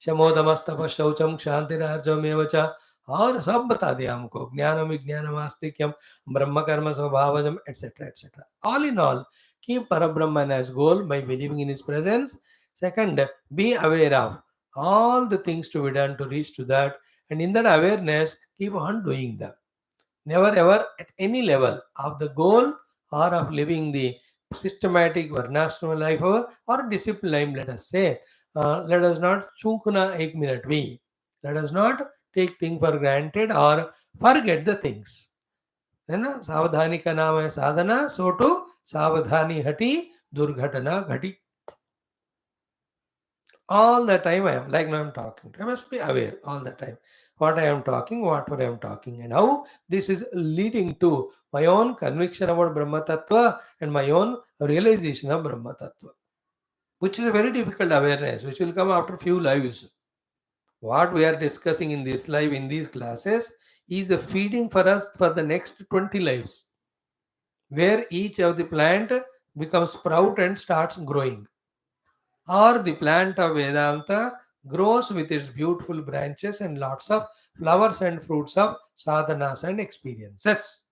Speaker 1: Shamodamastapa Shaucham Kshantirarjam Evacha. और सब बता दिया हमको. ज्ञानम विज्ञानम आस्तिक्यम ब्रह्म कर्म स्वभावजम etc etc. All in all, keep Parabrahman as goal by believing in his presence. Second, be aware of all the things to be done to reach to that, and in that awareness keep on doing them. Never ever at any level of the goal or of living the systematic varnashrama life or discipline life, let us say, let us not chunkuna ek minute we. Let us not take things for granted or forget the things. है ना, सावधानी का नाम है साधना, so to सावधानी हटी दुर्घटना घटी. All the time I am, like now I am talking. I must be aware all the time what I am talking, what I am talking, and how this is leading to my own conviction about Brahma Tattva and my own realization of Brahma Tattva, which is a very difficult awareness, which will come after few lives. What we are discussing in this life, in these classes, is a feeding for us for the next 20 lives, where each of the plant becomes sprout and starts growing. Or the plant of Vedanta grows with its beautiful branches and lots of flowers and fruits of sadhanas and experiences.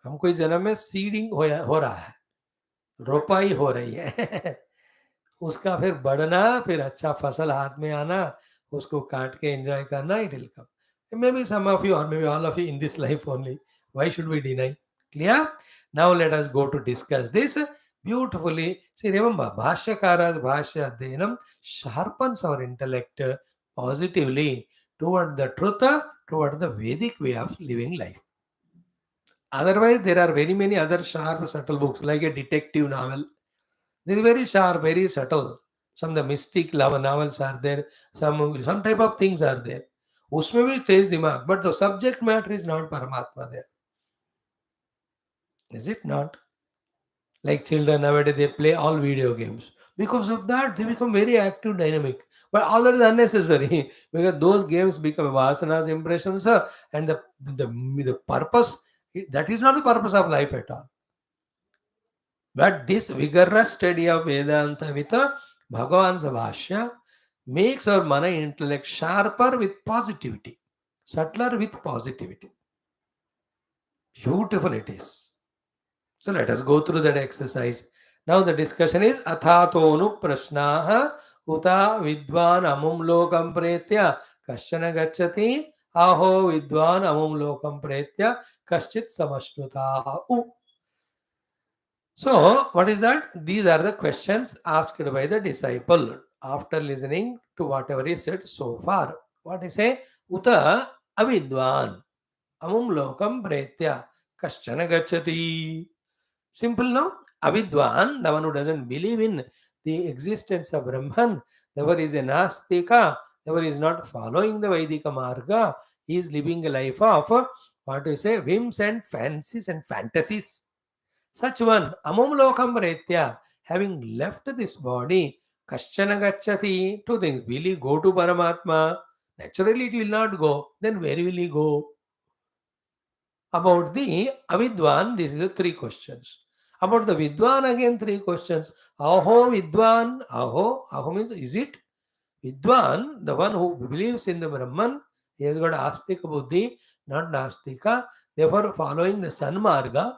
Speaker 1: हमको इस जन्म में seeding हो रहा है, रोपाई हो रही है उसका फिर बढ़ना, फिर अच्छा फसल हाथ में आना, उसको काट के एंजॉय करना, it will come. May be some of you और may be all of you in this life only. Why should we deny? Clear? Now let us go to discuss this beautifully. See, remember, Bhashyakara's Bhashya Adhyanam sharpens our intellect positively toward the truth, toward the Vedic way of living life. Otherwise, there are very many other sharp, subtle books like a detective novel. This is very sharp, very subtle. Some the mystic love novels are there. Some type of things are there. उसमें भी तेज दिमाग, but the subject matter is not Paramatma there. Is it not? Like children nowadays, they play all video games. Because of that, they become very active, dynamic. But all that is unnecessary because those games become vasanas, impressions, and the purpose, that is not the purpose of life at all. But this vigorous study of Vedanta with Bhagavan's Bhashya makes our mana intellect sharper with positivity, subtler with positivity. Beautiful it is. So let us go through that exercise. Now the discussion is Athatonu Prashnaha Uta Vidwan Amum Lokam Pretya Kashchana Gacchati Aho Vidwan Amum Lokam Pretya Kaschit Samashnuta. So, what is that? These are the questions asked by the disciple after listening to whatever is said so far. What is say? Uta avidvan amum lokam pretya kaschana gacchati. Simple now. Avidvan, the one who doesn't believe in the existence of Brahman, the one is a nastika, the one is not following the Vaidika Marga, he is living a life of what do you say, whims and fancies and fantasies. Such one, amum lokam pretya, having left this body, kaschana gacchati, to think, will he go to Paramatma? Naturally, it will not go. Then where will he go? About the avidwan, this is the three questions. About the vidwan, again three questions. Aho vidwan, aho means is it? Vidwan, the one who believes in the Brahman, he has got astika buddhi, not nastika. Therefore, following the sanmarga,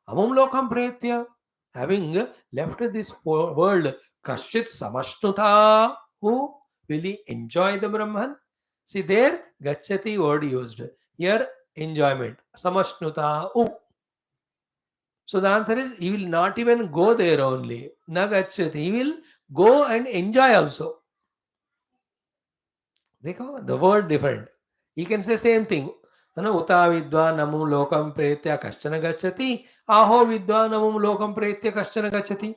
Speaker 1: amam lokam pretya, having left this world, kashchit samashnuta, who will he enjoy the Brahman? See there, gachati word used. Here, enjoyment, samashnuta, So the answer is, he will not even go there only. Na gachati, he will go and enjoy also. देखो the word different. He can say same thing. उता विद्वान अमुम लोकम प्रेत्य कश्चन गच्छति आहो विद्वान अमुम लोकम प्रेत्य कश्चन गच्छति.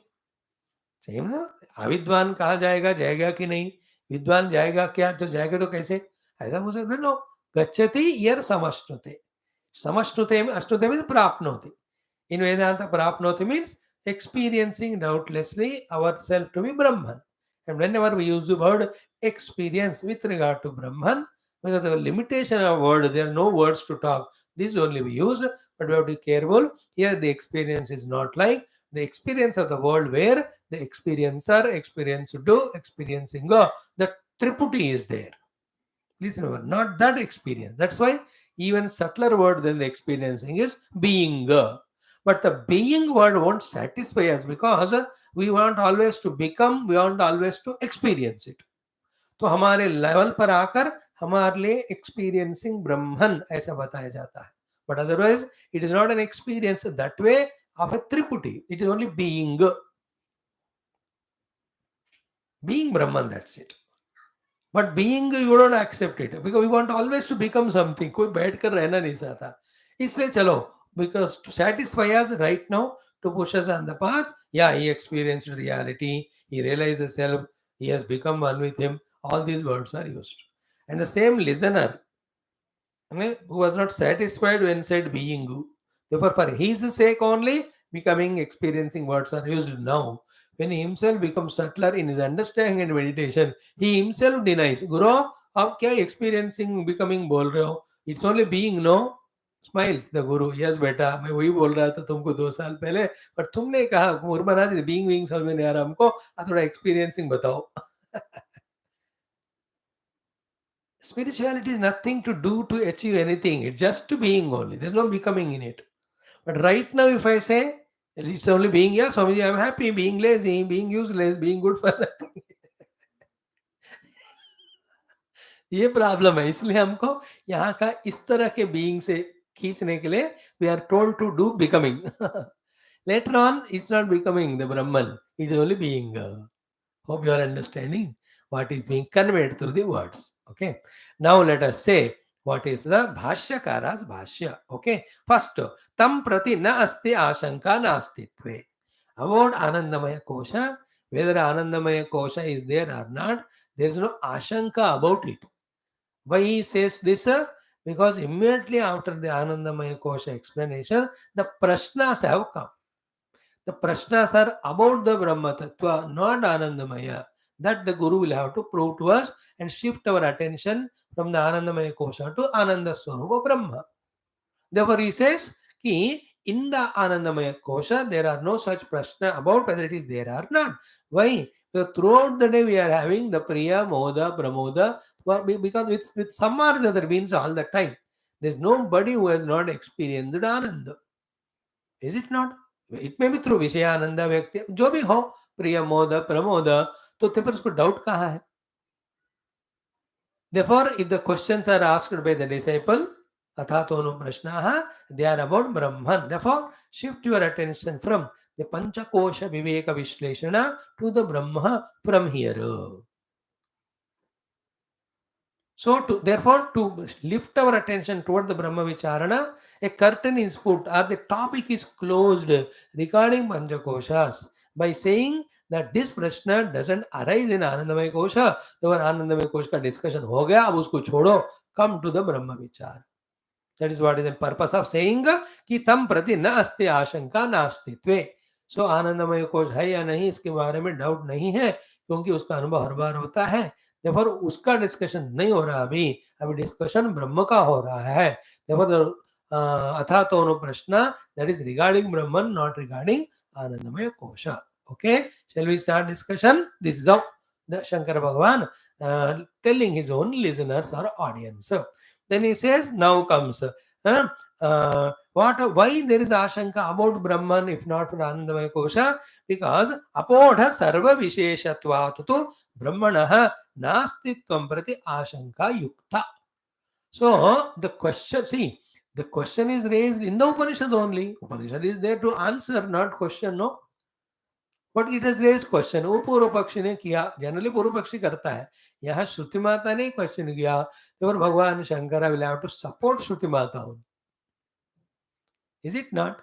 Speaker 1: Same ना. अविद्वान कहा जाएगा कि नहीं, विद्वान जाएगा क्या, तो जाएगा तो कैसे, ऐसा हो सकता. नो, गच्छति यर समश्नुते. समश्नुते अश्नुते मीन्स प्राप्नोति. In Vedanta, prapnoti means experiencing doubtlessly ourselves to be Brahman. And whenever we use the word experience with regard to Brahman, because of a limitation of word, there are no words to talk. These only we use, but we have to be careful. Here the experience is not like the experience of the world where the experiencer, experience do, experiencing go. The triputi is there. Please remember, not that experience. That's why even subtler word than the experiencing is being. But the being word won't satisfy us because we want always to become, we want always to experience it. तो हमारे level पर आकर हमारे लिए experiencing ब्रह्मन ऐसा बताया जाता है. But otherwise, it is not an experience that way of a triputi. It is only being. Being Brahman, that's it. But being, you don't accept it because we want always to become something. कोई बैठ कर रहना नहीं चाहता. इसलिए चलो, because to satisfy us right now, to push us on the path, yeah, he experienced reality, he realized the self, he has become one with him. All these words are used. And the same listener, who was not satisfied when said being, therefore for his sake only, becoming, experiencing words are used now. When he himself becomes subtler in his understanding and meditation, he himself denies. Guru, आप क्या experiencing becoming बोल रहे हो? It's only being, no? Smiles the guru. Yes बेटा, मैं वही बोल रहा था तुमको 2 साल पहले, पर तुमने कहा मुरमना जी being समझ में नहीं आ रहा हमको, थोड़ा experiencing बताओ. Spirituality is nothing to do to achieve anything. It's just to being only. There's no becoming in it. But right now, if I say it's only being, yeah, Swamiji, I'm happy, being lazy, being useless, being good for nothing. ये problem है, इसलिए हमको यहाँ का इस तरह के being से खींचने के लिए we are told to do becoming. Later on, it's not becoming the Brahman, it is only being. Hope you are understanding what is being conveyed through the words. Okay. Now let us say what is the Bhashyakara's Bhashya. Okay. First, tam prati na asti ashanka nastitve. About Anandamaya Kosha, whether Anandamaya Kosha is there or not, there is no ashanka about it. Why he says this? Because immediately after the Anandamaya Kosha explanation, the prashnas have come. The prashnas are about the Brahmatattva, not Anandamaya. That the Guru will have to prove to us and shift our attention from the Anandamaya Kosha to Ananda Swarupa Brahma. Therefore, he says, ki in the Anandamaya Kosha, there are no such prashna about whether it is there or not. Why? Because throughout the day we are having the Priya, Moda, Pramoda, because with some or the other means all the time. There is nobody who has not experienced Ananda. Is it not? It may be through विषयानंदा व्यक्ति जो भी हो प्रिय मोद प्रमोद तो तेरे पर उसको doubt कहाँ है? Therefore, if the questions are asked by the disciple, अथातोनु प्रश्नाः, they are about Brahman. Therefore, shift your attention from the Panchakosha Viveka Vishleshana to the Brahma from here. So, therefore, to lift our attention toward the Brahma Vicharana, a curtain is put or the topic is closed regarding Panchakoshas by saying that this prashna doesn't arise in Anandamaya Kosha. Therefore, Anandamaya Kosha का discussion हो गया, अब उसको छोड़ो, come to the Brahma Vichar. That is what is the purpose of saying कि तम प्रति न अस्ति आशंका नास्तित्वे. So, आनंदमय कोश है या नहीं इसके बारे में डाउट नहीं है क्योंकि उसका अनुभव हर बार होता है. Therefore, उसका डिस्कशन नहीं हो रहा अभी डिस्कशन ब्रह्म का हो रहा है. Therefore, अथा तो नो प्रश्न that is regarding Brahman, not regarding आनंदमय कोश. Okay, shall we start discussion? This is how the Shankara Bhagavan telling his own listeners or audience. Then he says, now comes why there is ashanka about Brahman if not for Anandamaya Kosha? Because apodha sarva visheshatvat tu brahmanah nastitvam prati ashanka yukta. So the question is raised in the Upanishad only. Upanishad is there to answer, not question, no. But it has raised question. वो पूर्व पक्षी ने किया, generally पूर्व पक्षी करता है. यहाँ श्रुति माता ने क्वेश्चन किया, तो भगवान Shankara will have to support श्रुति माता. Is it not?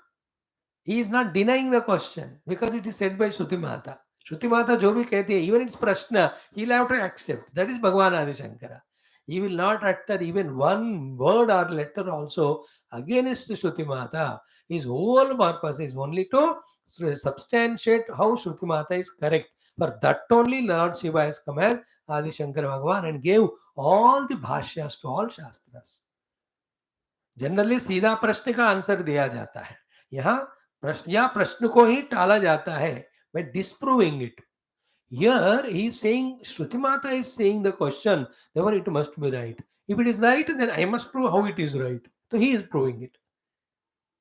Speaker 1: He is not denying the question because it is said by Shruti Mata. Shruti Mata जो भी कहती है, even its prashna, he will have to accept. That is Bhagavan Adi Shankara. He will not utter even one word or letter also against Shruti Mata. His whole purpose is only to substantiate how Shruti Mata is correct. For that only Lord Shiva has come as Adi Shankara Bhagavan and gave all the bhashyas to all shastras. Generally सीधा प्रश्न का answer दिया जाता है. यहाँ प्रश्न को ही टाला जाता है by disproving it. Here he is saying, Shruti Mata is saying the question, therefore it must be right. If it is right, then I must prove how it is right. So he is proving it.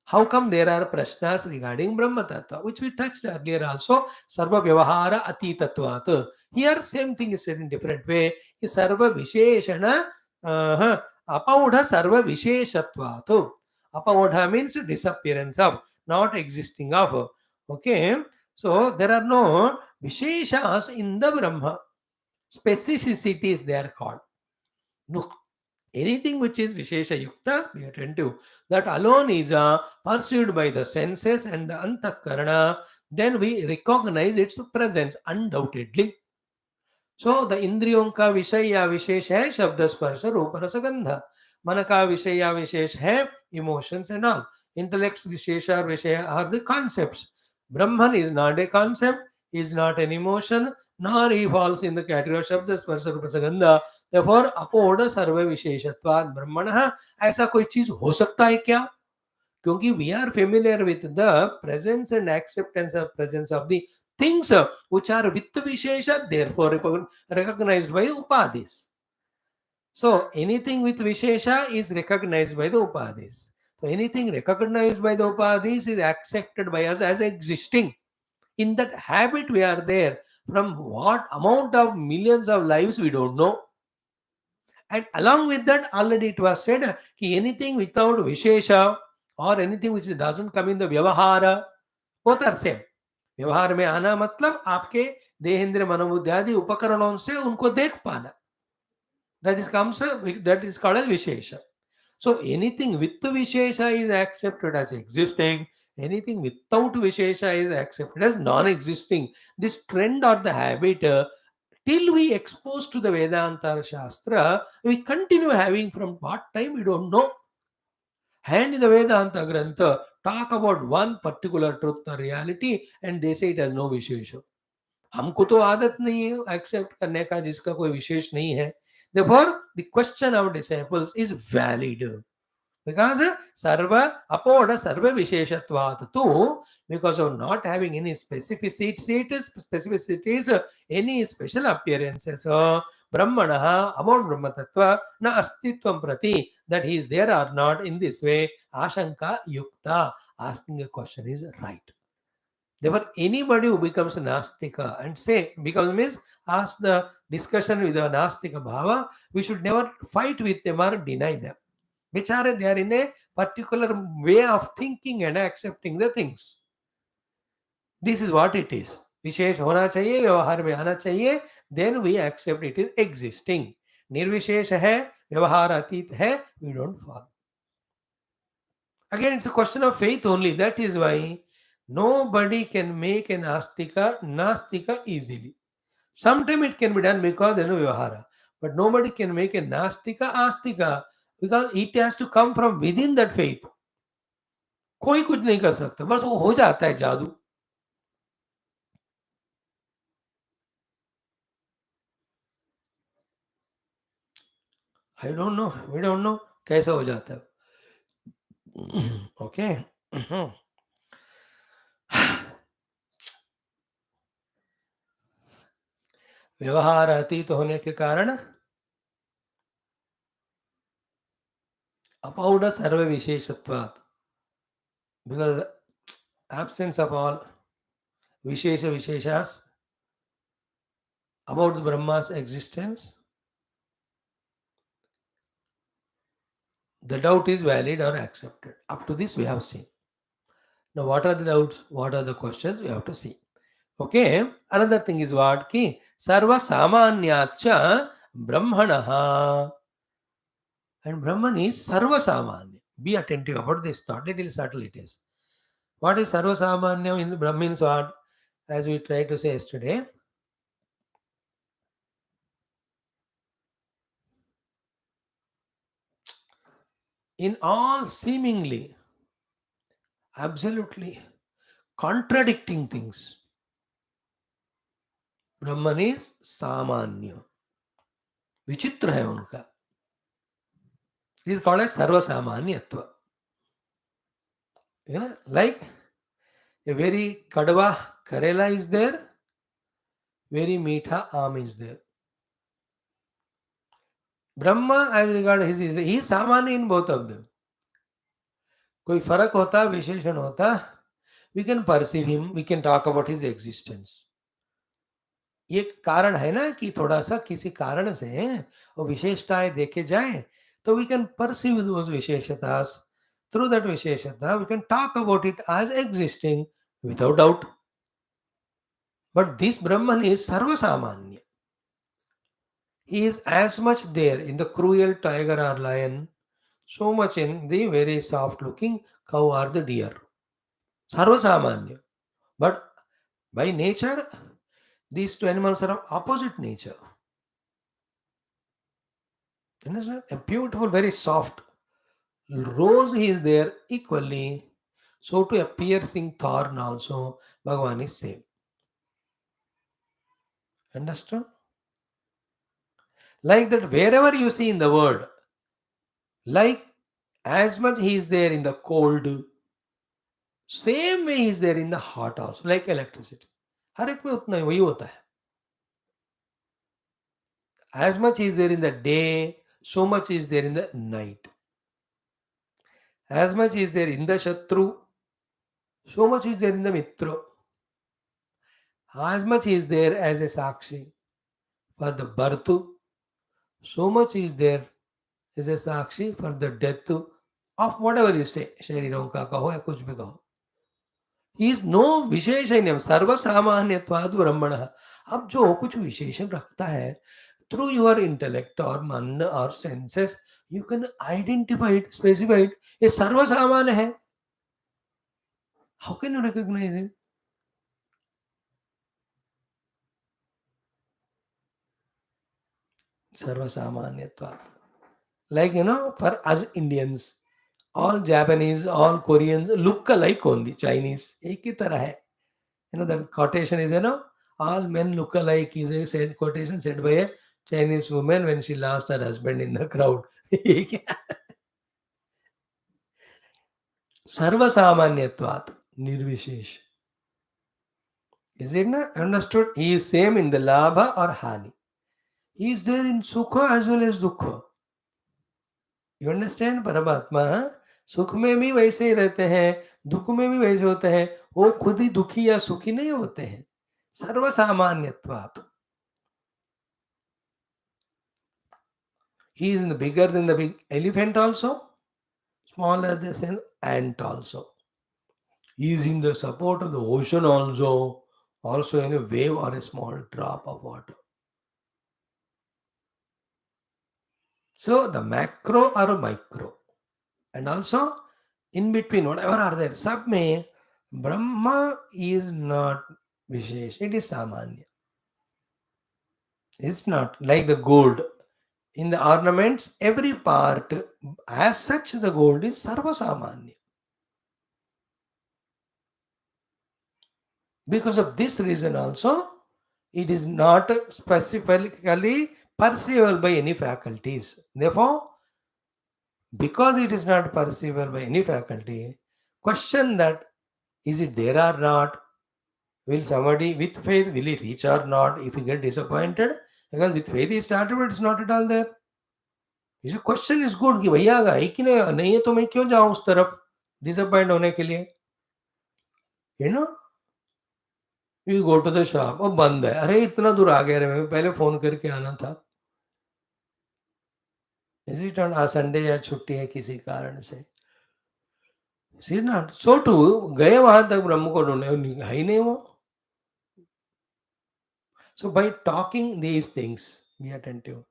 Speaker 1: How come there are prashnas regarding Brahmatattva, which we touched earlier also, Sarva Vyavahara Atitatvat. Here same thing is said in different way. Is Sarva Visheshana Apaudha Sarva Visheshatvat. Apaudha means disappearance of, not existing of. Okay, so there are no Visheshas in the Brahma. Specificities they are called. Look, anything which is Vishesha Yukta, be attentive, that alone is pursued by the senses and the Antakarana, then we recognize its presence undoubtedly. So the Indriyon ka Vishaya Vishesh hai Shabda Sparsha Rupa Rasa Gandha. Mana ka Vishaya Vishesh hai emotions and all. Intellect's Vishesha or Vishaya are the concepts. Brahman is not a concept, is not an emotion, nor he falls in the category of Shabda Sparsha Rupa Sagandha. Therefore, अपोढ़ सर्व विशेषत्वात् ब्रह्मणः, ऐसा कोई चीज हो सकता है क्या? क्योंकि we are familiar with the presence and acceptance of presence of the things which are with vishesha, therefore recognized by upadhis. So anything with vishesha is recognized by the upadhis. So anything recognized by the upadhis is accepted by us as existing. In that habit we are there. From what amount of millions of lives we don't know. And along with that, already it was said कि anything without vishesha or anything which doesn't come in the vyavahara, both are same. व्यवहार में आना मतलब आपके देहेंद्र मनोबुद्धि आदि उपकरणों से उनको देख पाना. That is called as vishesha. So anything with vishesha is accepted as existing. Anything without vishesha is accepted as non-existing. This trend or the habit, till we expose to the Vedanta Shastra, we continue having from what time we don't know. And in the Vedanta Grantha, talk about one particular truth or reality and they say it has no vishesha. हमको तो आदत नहीं है accept करने का जिसका कोई विशेष नहीं है. Therefore, the question of disciples is valid. Because sarva apoda sarva visheshatvat tu, because of not having any specificities, any special appearances, brahmanaha about brahmatattva na astitvam prati, that he is there or not, in this way ashanka yukta, asking a question is right. Therefore, anybody who becomes a Nastika and say, becomes means ask the discussion with a Nastika Bhava, we should never fight with them or deny them. Vichara, they are in a particular way of thinking and accepting the things. This is what it is. विशेष होना चाहिए, व्यवहार में आना चाहिए, then we accept it is existing. निर्विशेष है, व्यवहार अतीत है, we don't fall. Again, it's a question of faith only. That is why nobody can make an nastika easily. Sometimes it can be done because there is no vyavahara. But nobody can make a nastika astika because it has to come from within that faith. कोई कुछ नहीं कर सकता, बस वो हो जाता है जादू. I don't know, we don't know कैसे हो जाता है. Okay. व्यवहार अतीत होने के कारण अपौढ़ सर्व विशेषत्वात्, because absence of all visheshas about the Brahma's existence, the doubt is valid or accepted. Up to this we have seen. Now what are the doubts? What are the questions? We have to see. Okay. Another thing is what? Ki sarva samanyacha brahmanaha. And Brahman is sarva samanya. Be attentive about this thought. Little subtle it is. What is sarva samanya in Brahman means what? As we tried to say yesterday, in all seemingly absolutely contradicting things, Brahman is सामान्य, विचित्र है उनका. This called as सर्वसामान्यत्व. Like a very कड़वा karela is there, very मीठा aam is there. Brahma as regard he सामान्य in both of them. कोई फर्क होता, विशेषण होता, we can perceive him, we can talk about his existence. ये कारण है ना कि थोड़ा सा किसी कारण से वो विशेषताएं देखे जाए तो वी कैन परसीव दोज विशेषता. थ्रू दैट विशेषता we can talk about it as existing without doubt. But this Brahman is सर्वसामान्य. He is as much there in the cruel tiger or lion, so much in the very soft looking cow or the deer. Sarvasamanya. But by nature, these two animals are of opposite nature. Understand? A beautiful, very soft rose is there equally. So to a piercing thorn also, Bhagavan is same. Understood? Like that, wherever you see in the world, like as much he is there in the cold, same way he is there in the hot also, like electricity. हर एक में उतना ही वही होता है. As much he is there in the day, so much is there in the night. As much is there in the Shatru, so much is there in the Mitra. As much is there as a Sakshi for the Bhartu, so much is there as a Sakshi for the death of whatever you say. शरीरों का कहो या कुछ भी कहो. He is no विशेषण्यम सर्वसामान्यत्वाद ब्रह्मण. अब जो कुछ विशेषण रखता है, through your intellect or मन or senses, you can identify it, specify it. ये सर्वसामान्य है. How can you recognize it? सर्वसामान्यत्वाद. Like, for us Indians, all Japanese, all Koreans look alike only. Chinese, एक ही तरह है. That quotation is, all men look alike is a said quotation said by a Chinese woman when she lost her husband in the crowd. सर्वसामान्यत्वात् निर्विशेष. Is it not understood? He is same in the labha or hani. He is there in sukha as well as dukha. You understand? परमात्मा सुख में भी वैसे ही रहते हैं, दुख में भी वैसे होते हैं. वो खुद ही दुखी या सुखी नहीं होते हैं. सर्वसामान्यत्वात्. He is bigger than the big elephant also, smaller than an ant also. He is in the support of the ocean also in a wave or a small drop of water. So the macro or micro, and also in between, whatever are there, sab mein Brahma is not Vishesh, it is Samanya. It's not like the gold. In the ornaments, every part, as such, the gold is Sarva Samanya. Because of this reason also, it is not specifically perceivable by any faculties. Therefore, because it is not perceivable by any faculty, question that is it there or not? Will somebody with faith, will it reach or not if he get disappointed? Because with faith he started, but it's not at all there. This question is good कि भैया है कि नहीं है तो मैं क्यों जाऊं उस तरफ डिसअपॉइंट होने के लिए. You know you go to the shop, वो बंद है. अरे इतना दूर आ गया रे, मैं पहले फोन करके आना था. इज इट ऑन संडे या छुट्टी है किसी कारण से. सी नॉट सो टू गए वहां तक ब्रह्म को ढूंढे, है ही नहीं वो. So by talking these things, be attentive.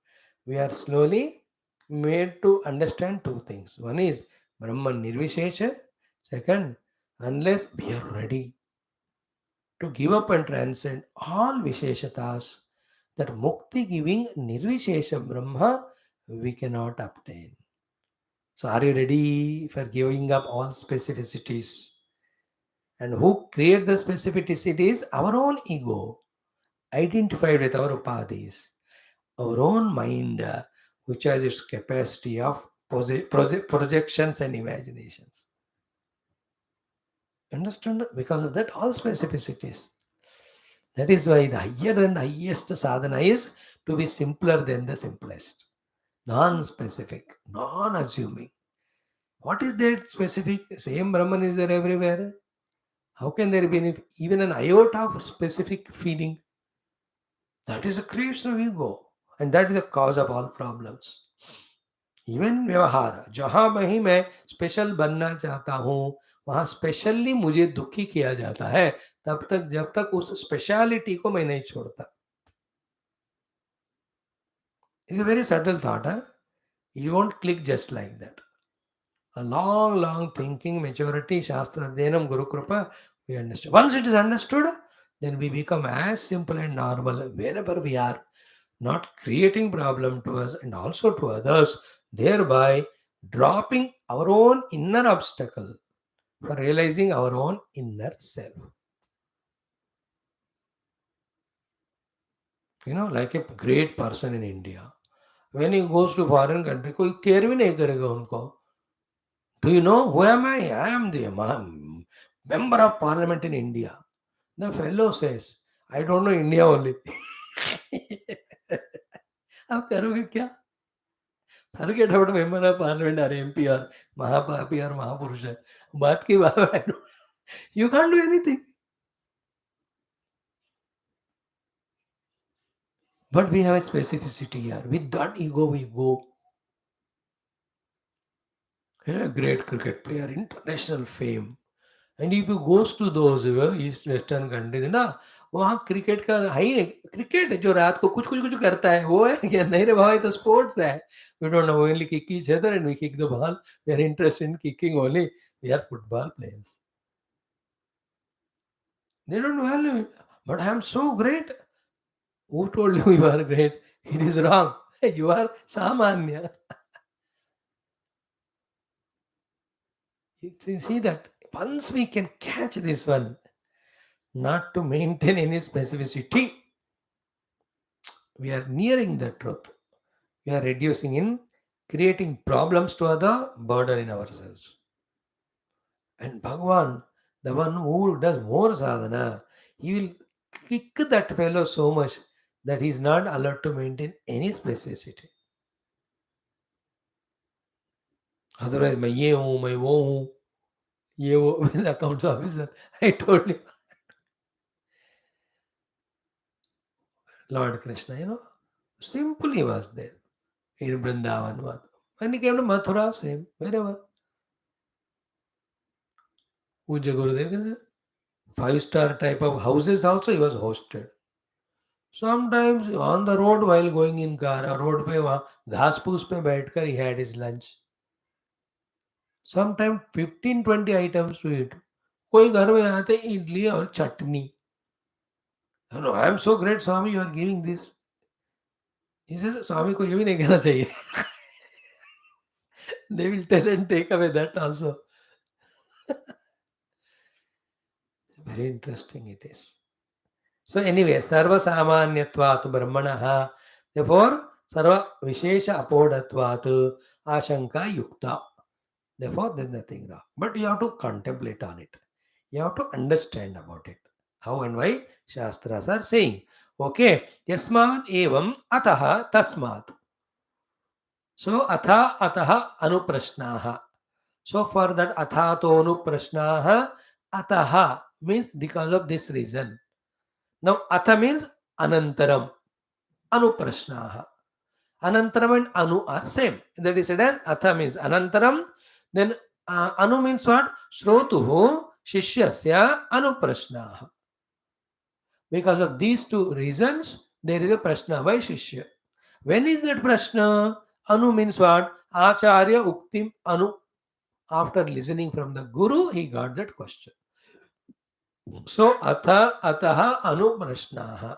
Speaker 1: We are slowly made to understand two things. One is Brahman Nirvishesha. Second, unless we are ready to give up and transcend all Visheshatas, that Mukti giving Nirvishesha Brahma we cannot obtain. So are you ready for giving up all specificities? And who create the specificities? Our own ego, identified with our upadhis. Our own mind, which has its capacity of projections and imaginations. Understand? Because of that, all specificities. That is why the higher than the highest sadhana is to be simpler than the simplest. Non-specific, non-assuming. What is that specific? Same Brahman is there everywhere. How can there be even an iota of specific feeling? That is a creation of ego. And that is the cause of all problems. Even व्यवहार, जहां वहीं मैं special बनना चाहता हूं, वहां specially मुझे दुखी किया जाता है, तब तक जब तक उस स्पेशलिटी को मैं नहीं छोड़ता. It's a very subtle thought. You won't click just like that. A long, long thinking, maturity, Shastra Adhyanam, Guru Kripa, we understand. Once it is understood, then we become as simple and normal wherever we are, not creating problem to us and also to others, thereby dropping our own inner obstacle for realizing our own inner self. like a great person in India. When he goes to foreign country, कोई care भी नहीं करेगा उनको. Do you know who am I? I am the member of parliament in India. The fellow says, I don't know India only. आप करोगे क्या? Forget about member of parliament or MP or Mahapapi or Mahapurusha. बात की बात. You can't do anything. But we have a specificity here. With that ego, we go. A great cricket player, international fame. And if you goes to those east western countries ना, वहाँ cricket का है ही नहीं. Cricket जो रात को कुछ कुछ कुछ करता है वो है या नहीं रे भाई, तो स्पोर्ट्स है. We don't know only kick each other and we kick the ball. We are interested in kicking only. We are football players. They don't value it. But I am so great. Who told you you are great? It is wrong. You are samanya. You see that once we can catch this one, not to maintain any specificity, we are nearing the truth. We are reducing in creating problems to other, burden in ourselves. And Bhagwan, the one who does more sadhana, he will kick that fellow so much that he is not allowed to maintain any specificity. Otherwise, मैं ये हूँ, मैं वो हूँ, ये वो with accounts officer. I told you, Lord Krishna, simple he was there in Vrindavan. When he came to Mathura, same, wherever. Puja Gurudev, five-star type of houses also he was hosted. Sometimes on the road while going in car, road पे वहाँ घास फूस पे बैठकर he had his lunch. Sometimes 15-20 items to eat. कोई घर में आते इडली और चटनी. I am so great, Swami, you are giving this. He says, Swami को ये भी नहीं कहना चाहिए. They will tell and take away that also. Very interesting it is. So anyway, sarva samanyatvat brahmanaha. Therefore, sarva vishesha apodatvat ashanka yukta. Therefore, there is nothing wrong. But you have to contemplate on it. You have to understand about it. How and why Shastras are saying. Okay. Yasmat evam ataha tasmat. So, atha ataha anuprashnaha. So, for that atha to anuprashnaha, ataha means because of this reason. Now, atha means anantaram. Anuprashnaha. Anantaram and anu are same. That is said as atha means anantaram. Then anu means what? Shrotuhu shishyasya anuprashnaha. Because of these two reasons, there is a prashna by shishya. When is that prashna? Anu means what? Acharya uktim anu. After listening from the guru, he got that question. So, ataha anu prashnaha.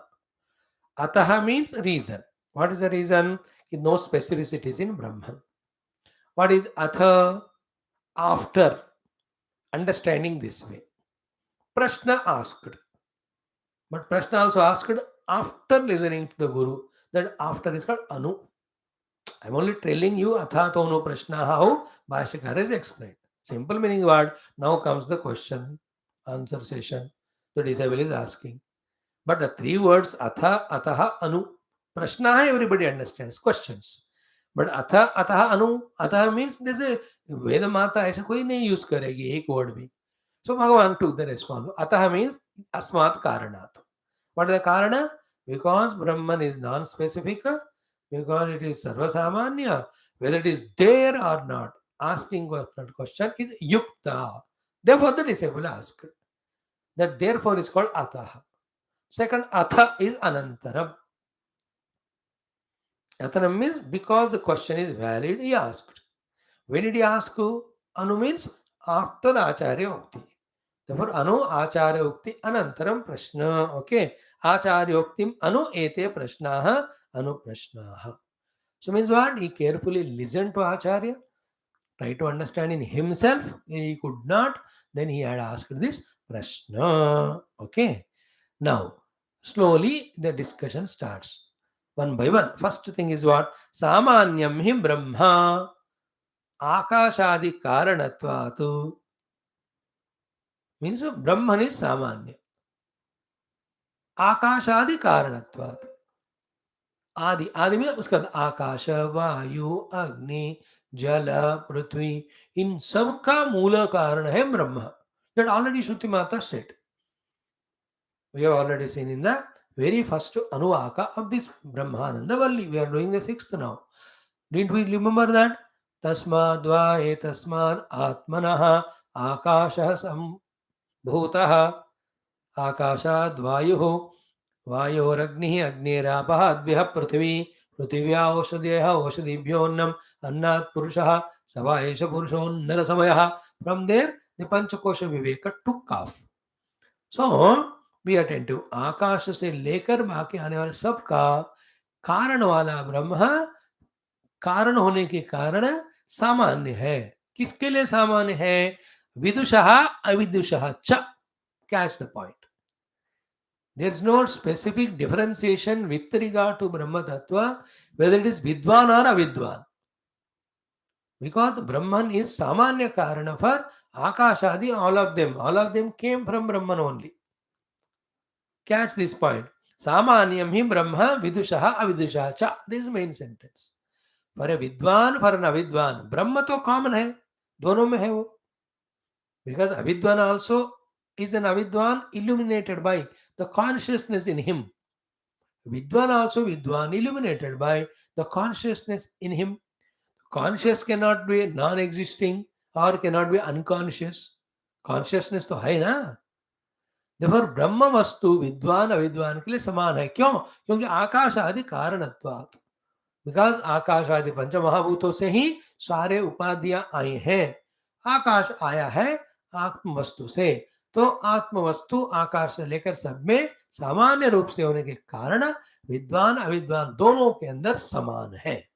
Speaker 1: Ataha means reason. What is the reason? No specificities in Brahman. What is atha? After understanding this way. Prashna asked. But Prashna also asked after listening to the Guru. That after is called Anu. I'm only telling you Atha Tono Prashna how Bhashyakara is explained. Simple meaning word. Now comes the question answer session. The disciple is asking. But the three words Atha, Ataha, Anu. Prashna everybody understands. Questions. But Atha, Ataha, Anu. Atha means there's a Veda Mata ऐसा कोई नहीं use करेगी एक word भी. So Bhagavan took the response. Ataha means Asmat Karanat. What is the Karana? Because Brahman is non-specific, because it is Sarvasamanya, whether it is there or not. Asking that question is Yukta. Therefore, the disciple asked. That therefore is called Ataha. Second, Atha is Anantaram. Anantaram means because the question is valid, he asked. When did he ask? Anu means after Acharya Ukti. Therefore, Anu Acharya Ukti Anantaram Prashna. Okay. Acharya Uktim Anu Ete Prashnaha Anu Prashnaha. So means what? He carefully listened to Acharya, tried to understand in himself. He could not. Then he had asked this Prashna. Okay. Now, Slowly the discussion starts. One by one. First thing is what? Samanyam hi Brahma Akashadi Karanatvat. Means Brahman is Samanya. Akashadi Karanatvat. आदि में उसका आकाश वायु अग्नि जल पृथ्वी इन सब का मूल कारण है ब्रह्म. That already Shruti Mata said. We have already seen in the very first Anuvaka of this Brahmananda Valli. We are doing the sixth now. Didn't we remember that? Tasmad va etasmad atmanaha akashah sambhutah akashad vayuh वायोरग्निः अग्निरापः अद्भ्यः पृथिवी पृथिव्या औषधयः औषधिभ्योऽन्नम् अन्नात् पुरुषः स वा एष पुरुषोऽन्नरसमयः. From there the पंचकोश Vivek took off. So be attentive. आकाश से लेकर बाकी आने वाले सब का कारण वाला ब्रह्म कारण होने के कारण सामान्य है. किसके लिए सामान्य है? विदुषः अविदुषः च. Catch the point. There is no specific differentiation with regard to Brahma Tattva, whether it is Vidwan or Avidwan. Because Brahman is Samanya Karana for Akashadi, all of them. All of them came from Brahman only. Catch this point. Samanyam hi Brahma Vidushaha Avidushaha cha. This is main sentence. For a Vidwan, for an Avidwan. Brahma to common hai. Dono mein hai wo. Because Avidwan also is an Avidwan illuminated by the consciousness in him. Vidwan also Vidwan illuminated by the consciousness in him. Conscious cannot be non-existing or cannot be unconscious. Consciousness तो है ना. Therefore ब्रह्म वस्तु विद्वान अविद्वान के लिए समान है. क्यों? क्योंकि आकाश आदि कारणत्वात्. Because आकाश आदि पंच महाभूतों से ही सारे उपाधियां आई हैं. आकाश आया है आत्म वस्तु से. तो आत्म वस्तु आकाश से लेकर सब में सामान्य रूप से होने के कारण विद्वान अविद्वान दोनों के अंदर समान है.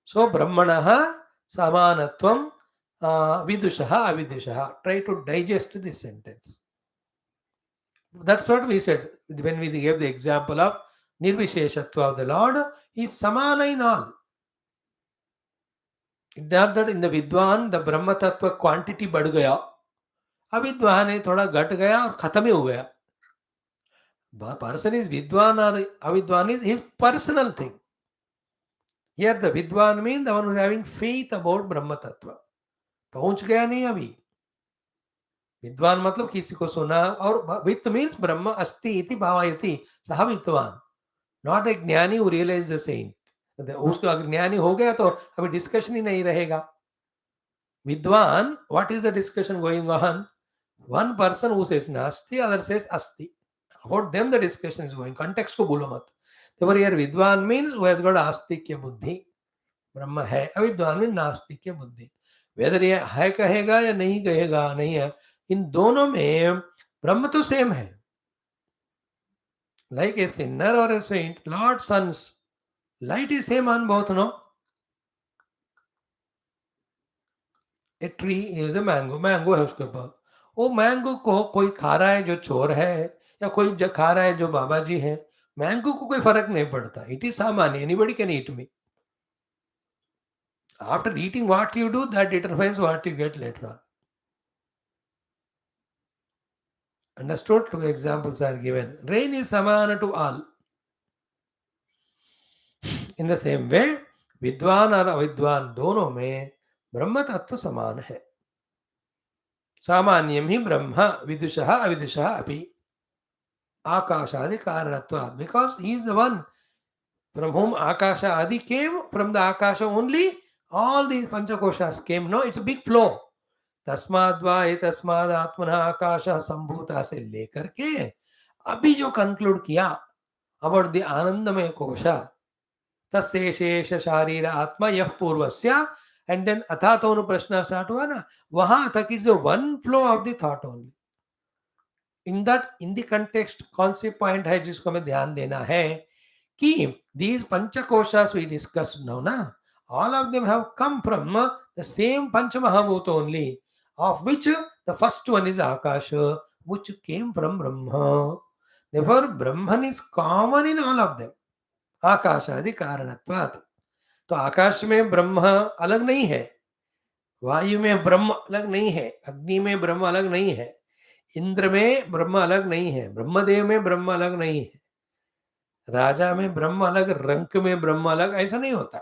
Speaker 1: सो ब्रह्मणः समानत्वं विदुषः अविदुषः. Try to digest this sentence. That's what we said when we gave the example of Nirvisheshatva of the Lord. He is samana in all. It's not that in the Vidwan the Brahma Tattva quantity बढ़ गया, अविद्वान है थोड़ा घट गया और खत्म ही हो गया. Person is Vidwan or Avidwan is his personal thing. Here the Vidwan means the one who is having faith about Brahma Tattva. पहुंच गया नहीं अभी. विद्वान मतलब किसी को सुना. और वित्त मीन्स ब्रह्म अस्ति इति भावयति सह विद्वान. नॉट ए ज्ञानी हु रियलाइज द सेंट. उसको अगर ज्ञानी हो गया तो अभी डिस्कशन ही नहीं रहेगा. विद्वान, what is the discussion going on? One person who says नास्ति, अदर सेज अस्ति. About them the discussion is going. Context को भूलो मत. तो हियर विद्वान मीन्स हु हैज गॉट आस्तिक्य बुद्धि. ब्रह्म है. अविद्वान मीन्स नास्तिक्य बुद्धि. वेदर ये है कहेगा या नहीं कहेगा नहीं है, इन दोनों में ब्रह्म तो सेम है. लाइक ए सिनर और a saint, lord sun's, light is same on both. No, a tree is a mango. Mango है उसके ऊपर. वो मैंगो को कोई खा रहा है जो चोर है, या कोई जो खा रहा है जो बाबा जी है. मैंगो को कोई फर्क नहीं पड़ता. इट इज सामान्य. Anybody can eat me. After eating what you do, that determines what you get later on. Understood? Two examples are given. Rain is samana to all. In the same way, विद्वान और अविद्वान दोनों में ब्रह्म तत्व समान है. सामान्यम ही ब्रह्म विदुषः अविदुषः अपि आकाशादि कारणत्वात्. Because he is the one from whom akasha adi came. From the akasha only all the panchakoshas came. No, it's a big flow. तस्माद् वा एतस्माद् आत्मनः आकाशः संभूतः से लेकर के अभी जो कंक्लूड किया अबाउट द आनंदमय कोश, तस्य शेष शारीर आत्मा यह पूर्वस्य, एंड देन अथातो प्रश्न स्टार्ट हुआ ना, वहां तक it's one flow of the thought only. In that, in the context कौन से पॉइंट है जिसको हमें ध्यान देना है कि दीज पंचकोशास वी डिस्कस्ड नाउ ना, all of them have come from the same Pancha Mahabhuta only, of which the first one is Akasha, which came from Brahma. Therefore, Brahman is common in all of them. आकाशादि कारणत्वात्. तो आकाश में ब्रह्म अलग नहीं है, वायु में ब्रह्म अलग नहीं है, अग्नि में ब्रह्म अलग नहीं है, इंद्र में ब्रह्म अलग नहीं है, ब्रह्मदेव में ब्रह्म अलग नहीं है, राजा में ब्रह्म अलग, रंक में ब्रह्म अलग, ऐसा नहीं होता.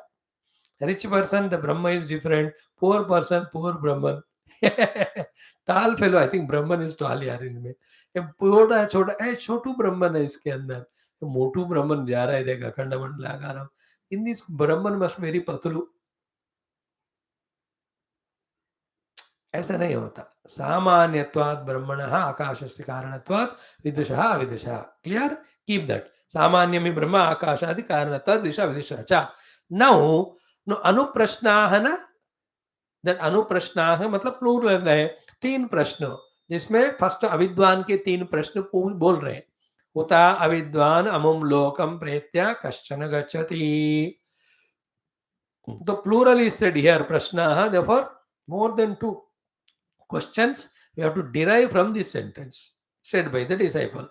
Speaker 1: Rich person, the Brahma is different. Poor person, poor Brahman. Tall fellow, I think Brahman is tall यार इनमें. ये छोटा है, छोटा है, छोटू ब्राह्मण है इसके अंदर. मोटू ब्राह्मण जा रहा है देखा अखंड मंडलाकारम. In this Brahman must be very Patlu. ऐसा नहीं होता. सामान्यत्वात् ब्रह्मणः आकाशस्य कारणत्वात् विदुषः अविदुषः. Clear? Keep that. सामान्यमि ब्रह्म आकाशादि कारणत्वात् विदुषः अविदुषः च. Now, no अनुप्रश्नाः न, that अनुप्रश्नाः मतलब प्लूरल है. 3 प्रश्न जिसमें फर्स्ट अविद्वान के 3 प्रश्न बोल रहे हैं. उता अविद्वान अमुम लोकम प्रेत्य कश्चन गच्छति. The plural is said here, prashnaha. Therefore, more than 2 questions we have to derive from this sentence said by the disciple.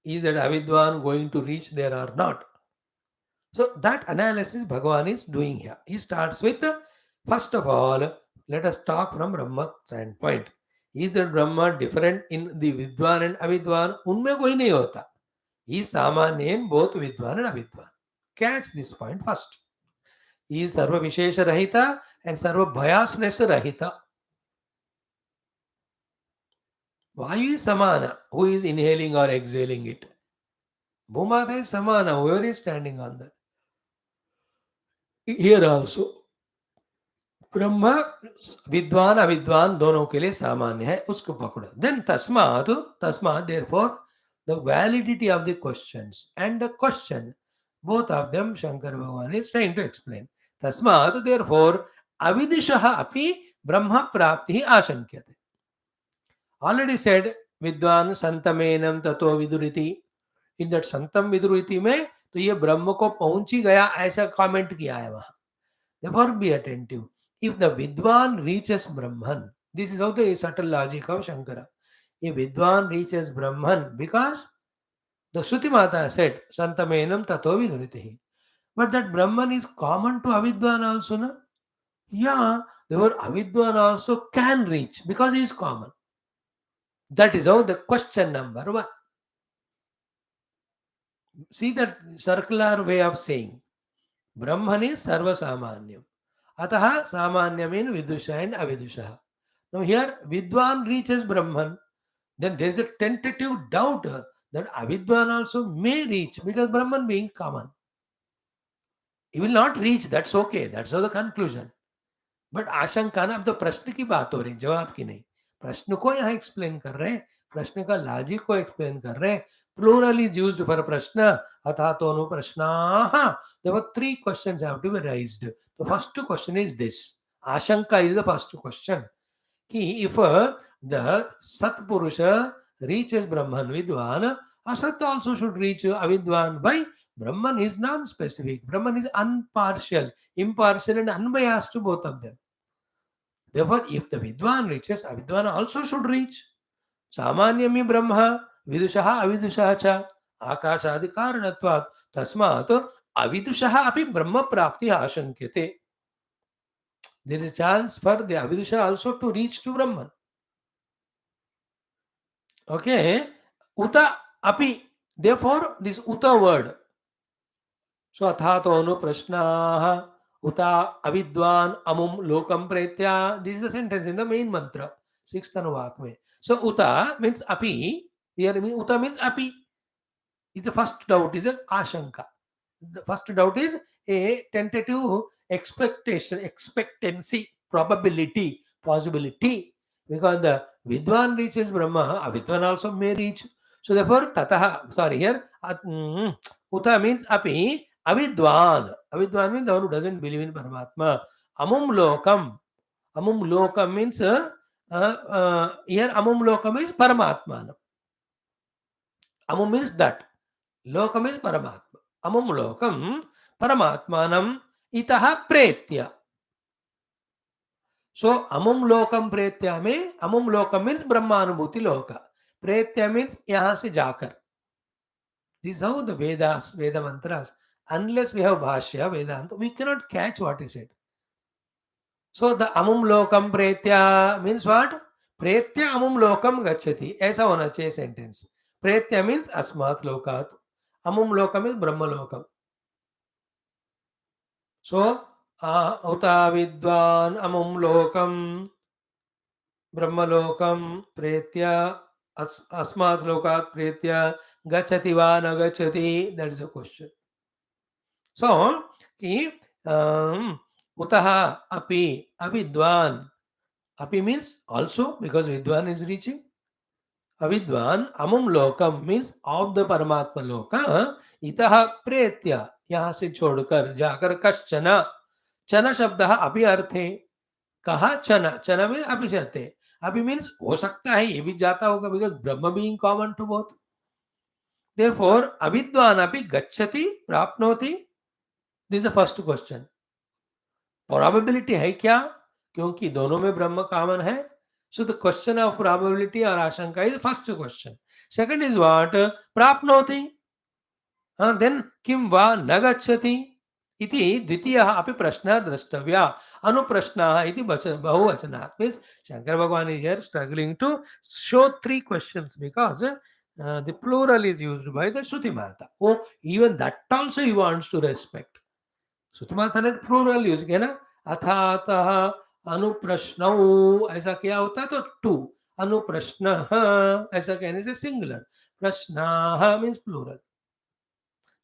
Speaker 1: Is that avidwan going to reach there or not? So that analysis Bhagavan is doing here. He starts with, first of all, let us talk from Brahma standpoint. Is that Brahma different in the Vidwan and Avidwan? Unme koi nahi hota. He is Samanya in both Vidwan and Avidwan. Catch this point first. He is Sarva Vishesha Rahita and Sarva Bhayasnesa Rahita. Vayu is Samana, who is inhaling or exhaling it. Bhumata is Samana, whoever is standing on that. Here also. ब्रह्म विद्वान अविद्वान दोनों के लिए सामान्य है, उसको पकड़ो. Then तस्मात् therefore the validity of the questions and the question, both of them Shankar भगवान इज ट्राइंग टू एक्सप्लेन. तस्मात् देयरफॉर अविदिशः अपि ब्रह्म प्राप्ति आशंक्यते. ऑलरेडी सेड विद्वान संतमेनं ततो विदुरिति. इन दैट संतम विदुरिति में तो ये ब्रह्म को पहुंच ही गया ऐसा कमेंट किया है वहां. Therefore, be attentive. If the Vidwan reaches Brahman, this is how the subtle logic of Shankara. If Vidwan reaches Brahman, because the Shruti Mata said, Santamenam tato viduritihi. But that Brahman is common to Avidwan also, na? Yeah, therefore Avidwan also can reach because he is common. That is how the question number 1. See that circular way of saying. Brahman is Sarva Samanyam. Ataha Samanyam in Vidusha and Avidusha. Now here Vidwan reaches Brahman. Then there is a tentative doubt that Avidwan also may reach because Brahman being common. He will not reach, that's okay. That's how the conclusion. But आशंका ना, अब तो प्रश्न की बात हो रही, जवाब की नहीं. प्रश्न को यहाँ एक्सप्लेन कर रहे हैं, प्रश्न का लॉजिक को एक्सप्लेन कर रहे हैं. Plural is used for प्रश्न. अथा तो अनु प्रश्नाः. There were 3 questions have to be raised. The first question is this. Ashanka is the first question. Ki if the Sat Purusha reaches Brahman Vidwan, Asat also should reach Avidwan. Why? Brahman is non-specific. Brahman is impartial and unbiased to both of them. Therefore, if the Vidwan reaches, Avidwan also should reach. Samanyami Brahma, Vidushaha, Avidushaha cha, Akashadi Karanatvat, Tasmat, Avidushaha api Brahma Prapti Ashankyate. There is a chance for the Avidusha also to reach to Brahman. Okay? Uta api. Therefore, this Uta word. So, athato anu prashnaha. Uta avidwan amum lokam pretya. This is the sentence in the main mantra. 6th anuvak mein. So, Uta means api. Here Uta means api. It's the first doubt, is a ashanka. The first doubt is a tentative expectation, expectancy, probability, possibility. Because the Vidwan reaches Brahma, Avidwan also may reach. So therefore, tataha, sorry, here, Uta means api, Avidwan. Avidwan means the one who doesn't believe in Paramatma. Amum lokam. Amum lokam means, here amum lokam is Paramatma. Amum means that. Lokam is Paramatma. Amum lokam Paramatmanam itaha pretya. So amum lokam pretya mein, amum lokam means Brahmanubhuti loka. Pretya means यहाँ से जाकर. This is how the Vedas, Veda mantras. Unless we have Bhashya, Vedanta, we cannot catch what is it. So the amum lokam pretya means what? Pretya amum lokam gacchati. ऐसा होना चाहिए sentence. Pretya means asmat lokat. Amum lokam is Brahma lokam. So uta vidwan amum lokam Brahma lokam pretya asmat lokat pretya gacchati va na gacchati. That is the question. So, see, utaha api avidwan. Api means also because vidwan is reaching. Avidwan amum lokam means of the Paramatma loka. Itaha pretya यहाँ से छोड़कर जाकर कश्चना. चना शब्द अभी अर्थे कहा चना. चना में अभी जाते. अभी मीन्स हो सकता है ये भी जाता होगा because Brahma being common to both. Therefore, avidwan api gacchati प्राप्नोति. This is the first question. Probability है क्या? क्योंकि दोनों में ब्रह्म कॉमन है. So the question of probability or आशंका is first question. Second is what? प्राप्नोति. Then किं वा न गच्छति इति द्वितीयः अपि प्रश्नः द्रष्टव्यः. अनुप्रश्नः इति बहुवचनात्. Means Shankara Bhagavan is here struggling to show three questions because the plural is used by the Shruti Mata. Oh, even that also he wants to respect. श्रुति माता ने प्लूरल यूज किया ना. अथातः अनुप्रश्नौ ऐसा क्या होता है तो टू. अनुप्रश्न ऐसा कहने से सिंगुलर. प्रश्न means plural.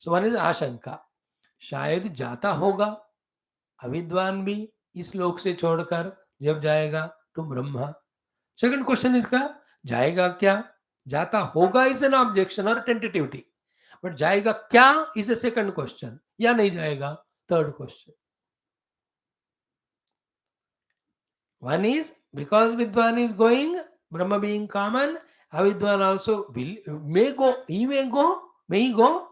Speaker 1: So one is आशंका. शायद जाता होगा अविद्वान भी इस लोक से छोड़कर जब जाएगा तो ब्रह्मा. सेकंड क्वेश्चन इसका जाएगा क्या. जाता होगा इज एन ऑब्जेक्शन और टेंटेटिविटी. बट जाएगा क्या इज ए सेकंड क्वेश्चन. या नहीं जाएगा third question. One is because Vidwan is going, Brahma being common, Avidwan also may go. He may go. May he go?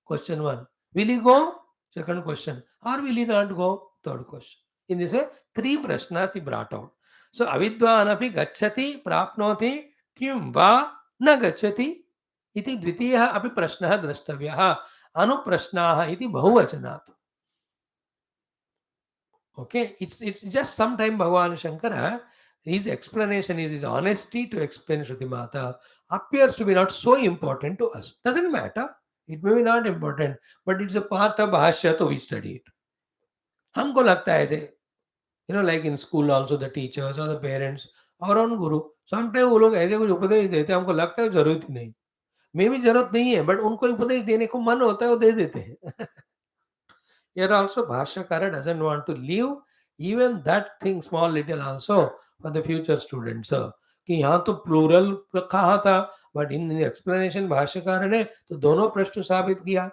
Speaker 1: Question one. Will he go? Second question. Or will he not go? Third question. In this way, three prashnas he brought out. So Avidwan api gacchati prapnoti kim va na gacchati iti dvitiya api prashnah drashtavyah anuprashnah iti bahuvachanat. Okay, it's just sometime Bhagavan Shankara, his explanation is his honesty to explain Shruti Mata appears to be not so important to us. Doesn't matter. It may be not important, but it's a part of Bhashya, so we study it. हमको लगता है ऐसे, like in school also the teachers or the parents, our own guru, sometimes वो लोग ऐसे कुछ उपदेश देते हैं, हमको लगता है जरूरत ही नहीं. मे भी जरूरत नहीं है, बट उनको उपदेश देने को मन होता है, वो दे देते हैं. Here also Bhashyakara doesn't want to leave even that thing small little also for the future students. कि यहाँ तो प्लूरल कहा था, बट इन एक्सप्लेनेशन भाष्यकार ने तो दोनों प्रश्न साबित किया.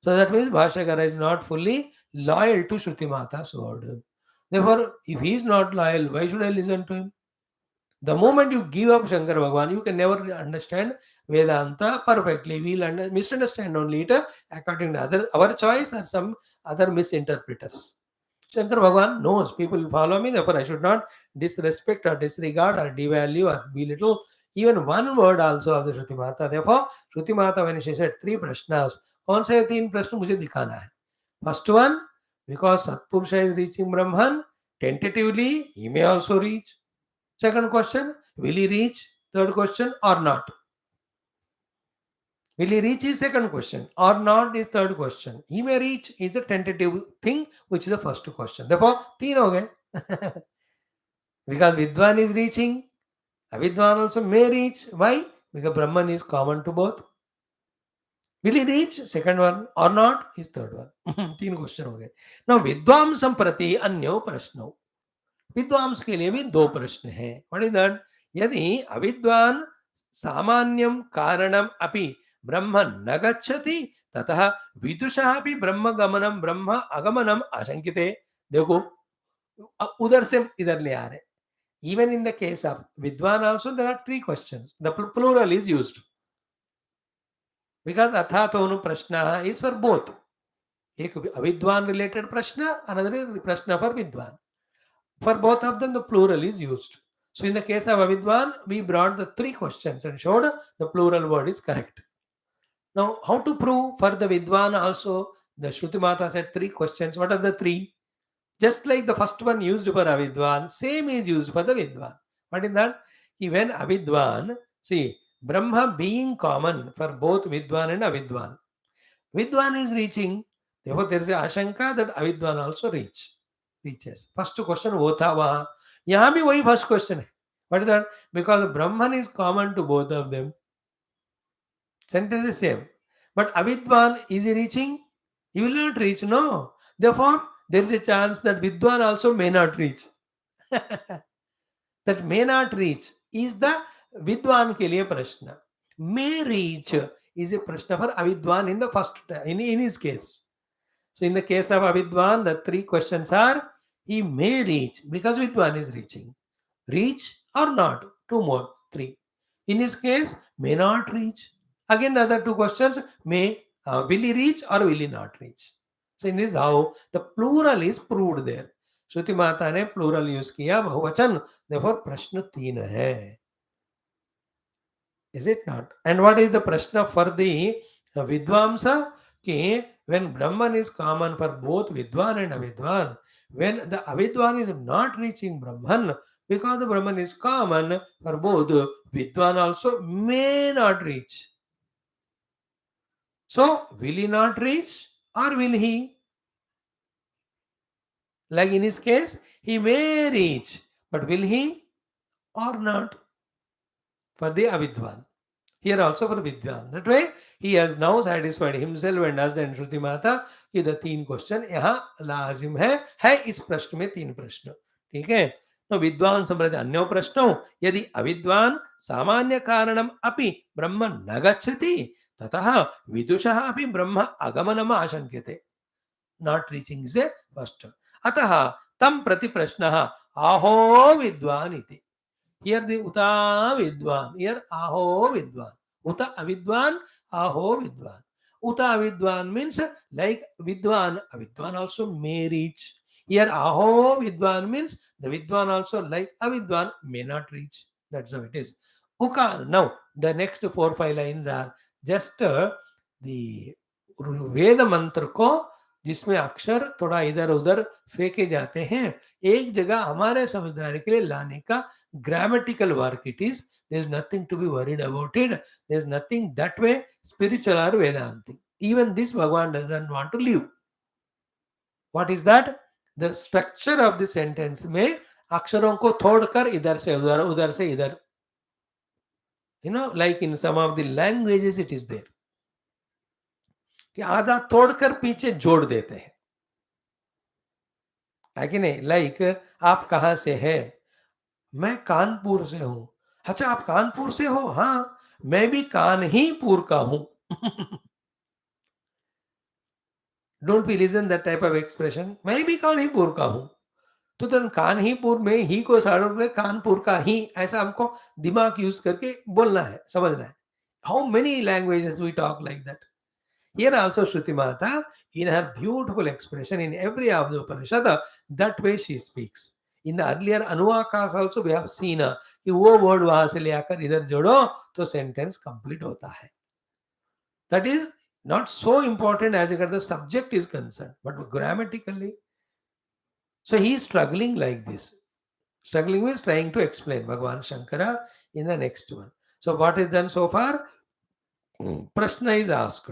Speaker 1: So that means Bhashyakara is not fully loyal to Shruti Mata's word. Therefore, if he is not loyal, why should I listen to him? The moment you give up Shankara Bhagavan, you can never understand Vedanta perfectly. We'll misunderstand only it according to our choice or some other misinterpreters. Shankara Bhagavan knows people will follow me, therefore I should not disrespect or disregard or devalue or belittle even one word also of the Shruti Mata. Therefore, Shruti Mata, when she said three prashnas, कौन से तीन प्रश्न मुझे दिखाना है? First one, because Satpurusha is reaching Brahman, tentatively he may also reach. Second question, will he reach? Third question, or not? Will he reach is second question, or not is third question. He may reach is a tentative thing, which is the first question. Therefore, three ho gaye. Because Vidwan is reaching, Avidwan also may reach. Why? Because Brahman is common to both. Will he reach? Second one, or not is third one. तीन question हो गए. Now Vidwamsam prati अन्यो प्रश्नो. विद्वांस के लिए भी दो प्रश्न हैं. What is that? यदि अविद्वान सामान्यम कारणम अपि ब्रह्म न गच्छति ततः विदुषः अपि ब्रह्म गमनम ब्रह्म अगमनम आशंकिते. देखो उधर से इधर ले आ रहे. Even in the case of Vidwan also there are three questions. The plural is used because अथातो प्रश्न is for both. एक अविद्वान related प्रश्न, another प्रश्न for विद्वान. For both of them, the plural is used. So in the case of Avidwan, we brought the three questions and showed the plural word is correct. Now, how to prove for the Vidwan also? The Shruti Mata said three questions. What are the three? Just like the first one used for Avidwan, same is used for the Vidwan. What is that? When Avidwan, see, Brahma being common for both Vidwan and Avidwan. Vidwan is reaching, therefore there is a Ashanka that Avidwan also reaches. First question, Ota Vaha. यहाँ भी वही first question है. What is that? Because Brahman is common to both of them. Sentence is same. But Avidwan, is he reaching? He will not reach, no. Therefore, there is a chance that Vidwan also may not reach. That may not reach is the Vidwan ke liye prashna. May reach is a prashna for Avidwan in the first, in his case. So in the case of Avidwan, the three questions are, he may reach because Vidwan is reaching. Reach or not? Two more, three. In his case, may not reach. Again, the other two questions, will he reach or will he not reach? So in this how the plural is proved there. श्रुति माता ने plural use किया बहुवचन, therefore प्रश्न तीन है. Is it not? And what is the prashna for the Vidvamsa? Ki when Brahman is common for both Vidwan and Avidwan, when the Avidwan is not reaching Brahman, because the Brahman is common for both, Vidwan also may not reach. So, will he not reach or will he? Like in his case, he may reach, but will he or not? For the Avidwan. Here also for Vidwan. That way, he has now satisfied himself and asked the Shruti Mata कि the तीन question यहाँ लाजिम है इस प्रश्न में तीन प्रश्न. ठीक है. तो विद्वान समृद्ध अन्यो प्रश्नो यदि अविद्वान सामान्य कारणम अपि ब्रह्म न गच्छति ततः विदुषः अपि ब्रह्म आगमनम आशंक्यते. Not reaching is a first. अतः तम प्रति प्रश्नः आहो विद्वान इति. Here the Uta Vidwan. Here Aho Vidwan. Uta Avidwan, Aho Vidwan. Uta Avidwan means like Vidwan. Avidwan also may reach. Here Aho Vidwan means the Vidwan also like Avidwan may not reach. That's how it is. Uka. Now the next 4-5 lines are just the Veda mantra को जिसमें अक्षर थोड़ा इधर उधर फेंके जाते हैं, एक जगह हमारे समझदारी के लिए लाने का grammatical work it is. There is nothing to be worried about it. There is nothing that way spiritual or Vedanthi. Even this Bhagavan doesn't want to leave. What is that? The structure of the sentence में अक्षरों को तोड़कर इधर से उधर, उधर से इधर. You know, like in some of the languages it is there. कि आधा तोड़कर पीछे जोड़ देते हैं. है कि नहीं? लाइक आप कहाँ से है? मैं कानपुर से हूं. अच्छा, आप कानपुर से हो? हाँ, मैं भी कानहीपुर का हूं. Don't be listen that type of expression. मैं भी कानहीपुर का हूं. तो कानहीपुर में ही को साड़ों में कानपुर का ही, ऐसा हमको दिमाग यूज करके बोलना है, समझना है. How many languages we talk like that. Here also Shruti Mata, in her beautiful expression in every of the Upanishad, that way she speaks. In the earlier Anuvakas also we have seen कि वो word वहां से ले आकर इधर जोड़ो तो sentence complete होता है. That is not so important as regards the subject is concerned, but grammatically. So he is struggling like this. Struggling means trying to explain Bhagavan Shankara in the next one. So what is done so far? Prashna is asked.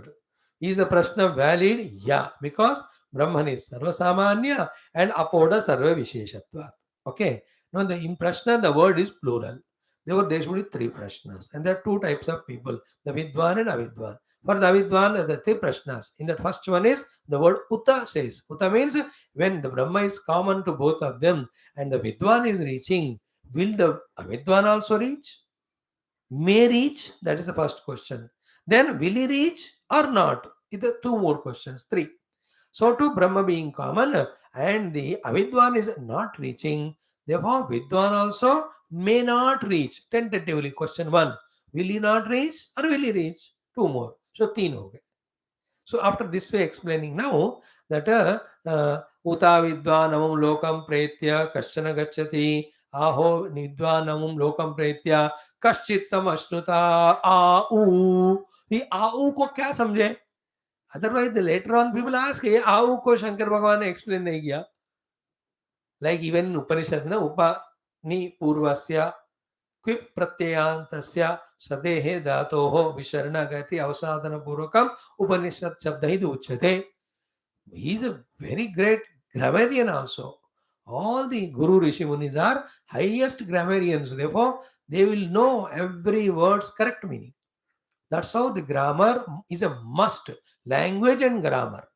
Speaker 1: Is the prashna valid? Yeah, because Brahman is Sarva Samanya and Apoda Sarva Visheshatva. Okay. Now in prashna the word is plural. Therefore there should be three prashnas. And there are two types of people, the Vidwan and Avidwan. For the Avidwan, there are three prashnas. In that first one is the word Uta says. Uta means when the Brahma is common to both of them and the Vidwan is reaching, will the Avidwan also reach? May reach? That is the first question. Then will he reach or not? Either two more questions, three. So to Brahma being common and the Avidwan is not reaching, therefore Vidwan also may not reach. Tentatively, question one. Will he not reach or will he reach? Two more. So teen ho gaye. So after this way explaining now that Uta Vidwan amam lokam pretya kaschana gacchati आहो निद्वानमुम लोकम प्रेत्या कश्चित समश्नुता आ ऊ। ये आ ऊ को क्या समझे? Otherwise later on people ask, ये आ ऊ को शंकर भगवान ने एक्सप्लेन नहीं किया। लाइक इवन इन उपनिषद ना, उपनि पूर्वस्य क्विप प्रत्ययांतस्य सदेहे धातोः विसरणगति अवसादन पूर्वकम उपनिषद शब्द ही उच्यते। He is a very great grammarian also. All the Guru Rishi Munis are highest grammarians. Therefore, they will know every word's correct meaning. That's how the grammar is a must. Language and grammar.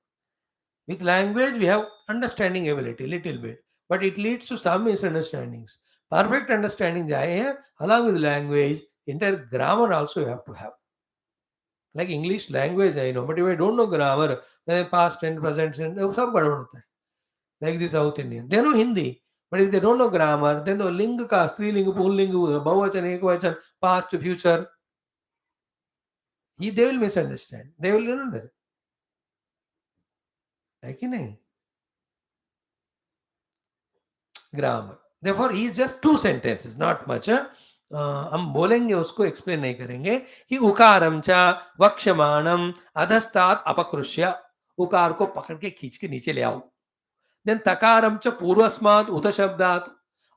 Speaker 1: With language, we have understanding ability, little bit, but it leads to some misunderstandings. Perfect understanding jaye, along with language, entire grammar also you have to have. Like English language, I know, but if I don't know grammar, then past tense, present tense, वो सब गड़बड़ होता है. Like the South Indian, they know Hindi, but if they don't know grammar, then the ling ka, striling, pulling, bahuvachan, ekvachan, past, future, they will misunderstand. They will know that. है कि नहीं? Grammar. Therefore, he is just two sentences, not much. हम बोलेंगे उसको, explain नहीं करेंगे कि उकारम च वक्षमाणम अधस्तात् अपकृष्य, उकार को पकड़ के खींच के नीचे ले आओ. देन तकारम च पूर्वस्मात् उत शब्दात्,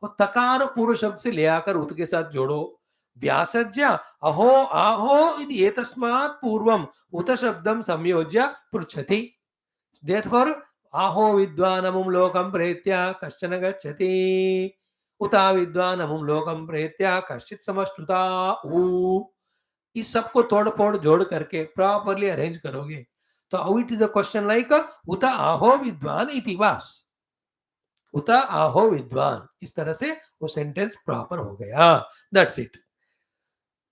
Speaker 1: और तकार पूर्व शब्द से ले आकर उत के साथ जोड़ो. व्यासज्य अहो आहो इति एतस्मात् पूर्वम उत शब्दम संयोज्य पृच्छति. Therefore, आहो विद्वानमुं लोकं प्रेत्य कश्चन गच्छति, उता विद्वानमुं लोकं प्रेत्य कश्चित् समश्नुता ऊ. इस सबको तोड़ फोड़ जोड़ करके प्रॉपरली अरेंज करोगे तो how it is a question like उता आहो विद्वान इति वास, उता आहो विद्वान, इस तरह से वो सेंटेंस प्रॉपर हो गया. That's it.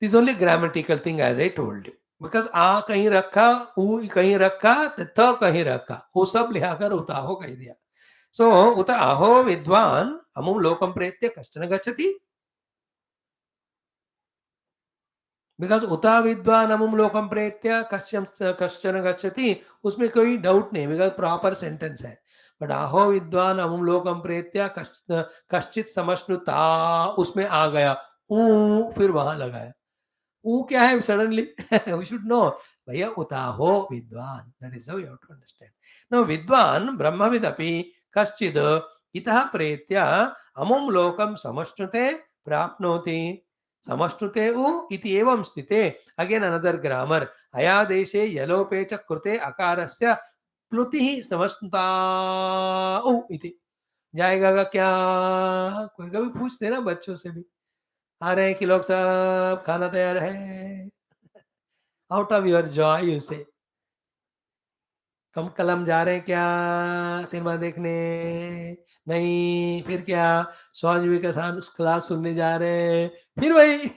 Speaker 1: This only grammatical thing as I told you. Because आ कहीं रखा, ऊ कहीं रखा, त कहीं रखा, वो सब ले आकर उता आहो कह दिया. सो उत आहो विद्वान अमुं लोकं प्रेत्य कश्चन गच्छति. बिकॉज उता विद्वान अमुं लोकं प्रेत्य कश्चन गच्छति, उसमें कोई डाउट नहीं, बिकॉज प्रॉपर सेंटेंस है. बट आहो विद्वान अमुं लोकं प्रेत्य कश्चित समश्नुता, उसमें आ गया ऊ, फिर वहां लगाया. ऊ क्या है सडनली? वी शुड नो भैया उताहो विद्वान. That is how you have to understand. नो विद्वान ब्रह्मविदपि कश्चिद इतः प्रेत्य अमुं लोकं समश्नुते प्राप्नोति. समश्नुते उ इति एवं स्थिते. Again another grammar. अयादेशे यलोपे च कृते अकारस्य प्लुतिः समश्नुता उ इति. जाएगा का क्या? कोई कभी पूछते ना बच्चों से भी, आ रहे हैं कि लोग सब खाना तैयार है, out of your Joy you से. कम कलम जा रहे हैं क्या सिनेमा देखने? नहीं. फिर क्या? स्वामी जी के साथ क्लास सुनने जा रहे हैं. फिर वही.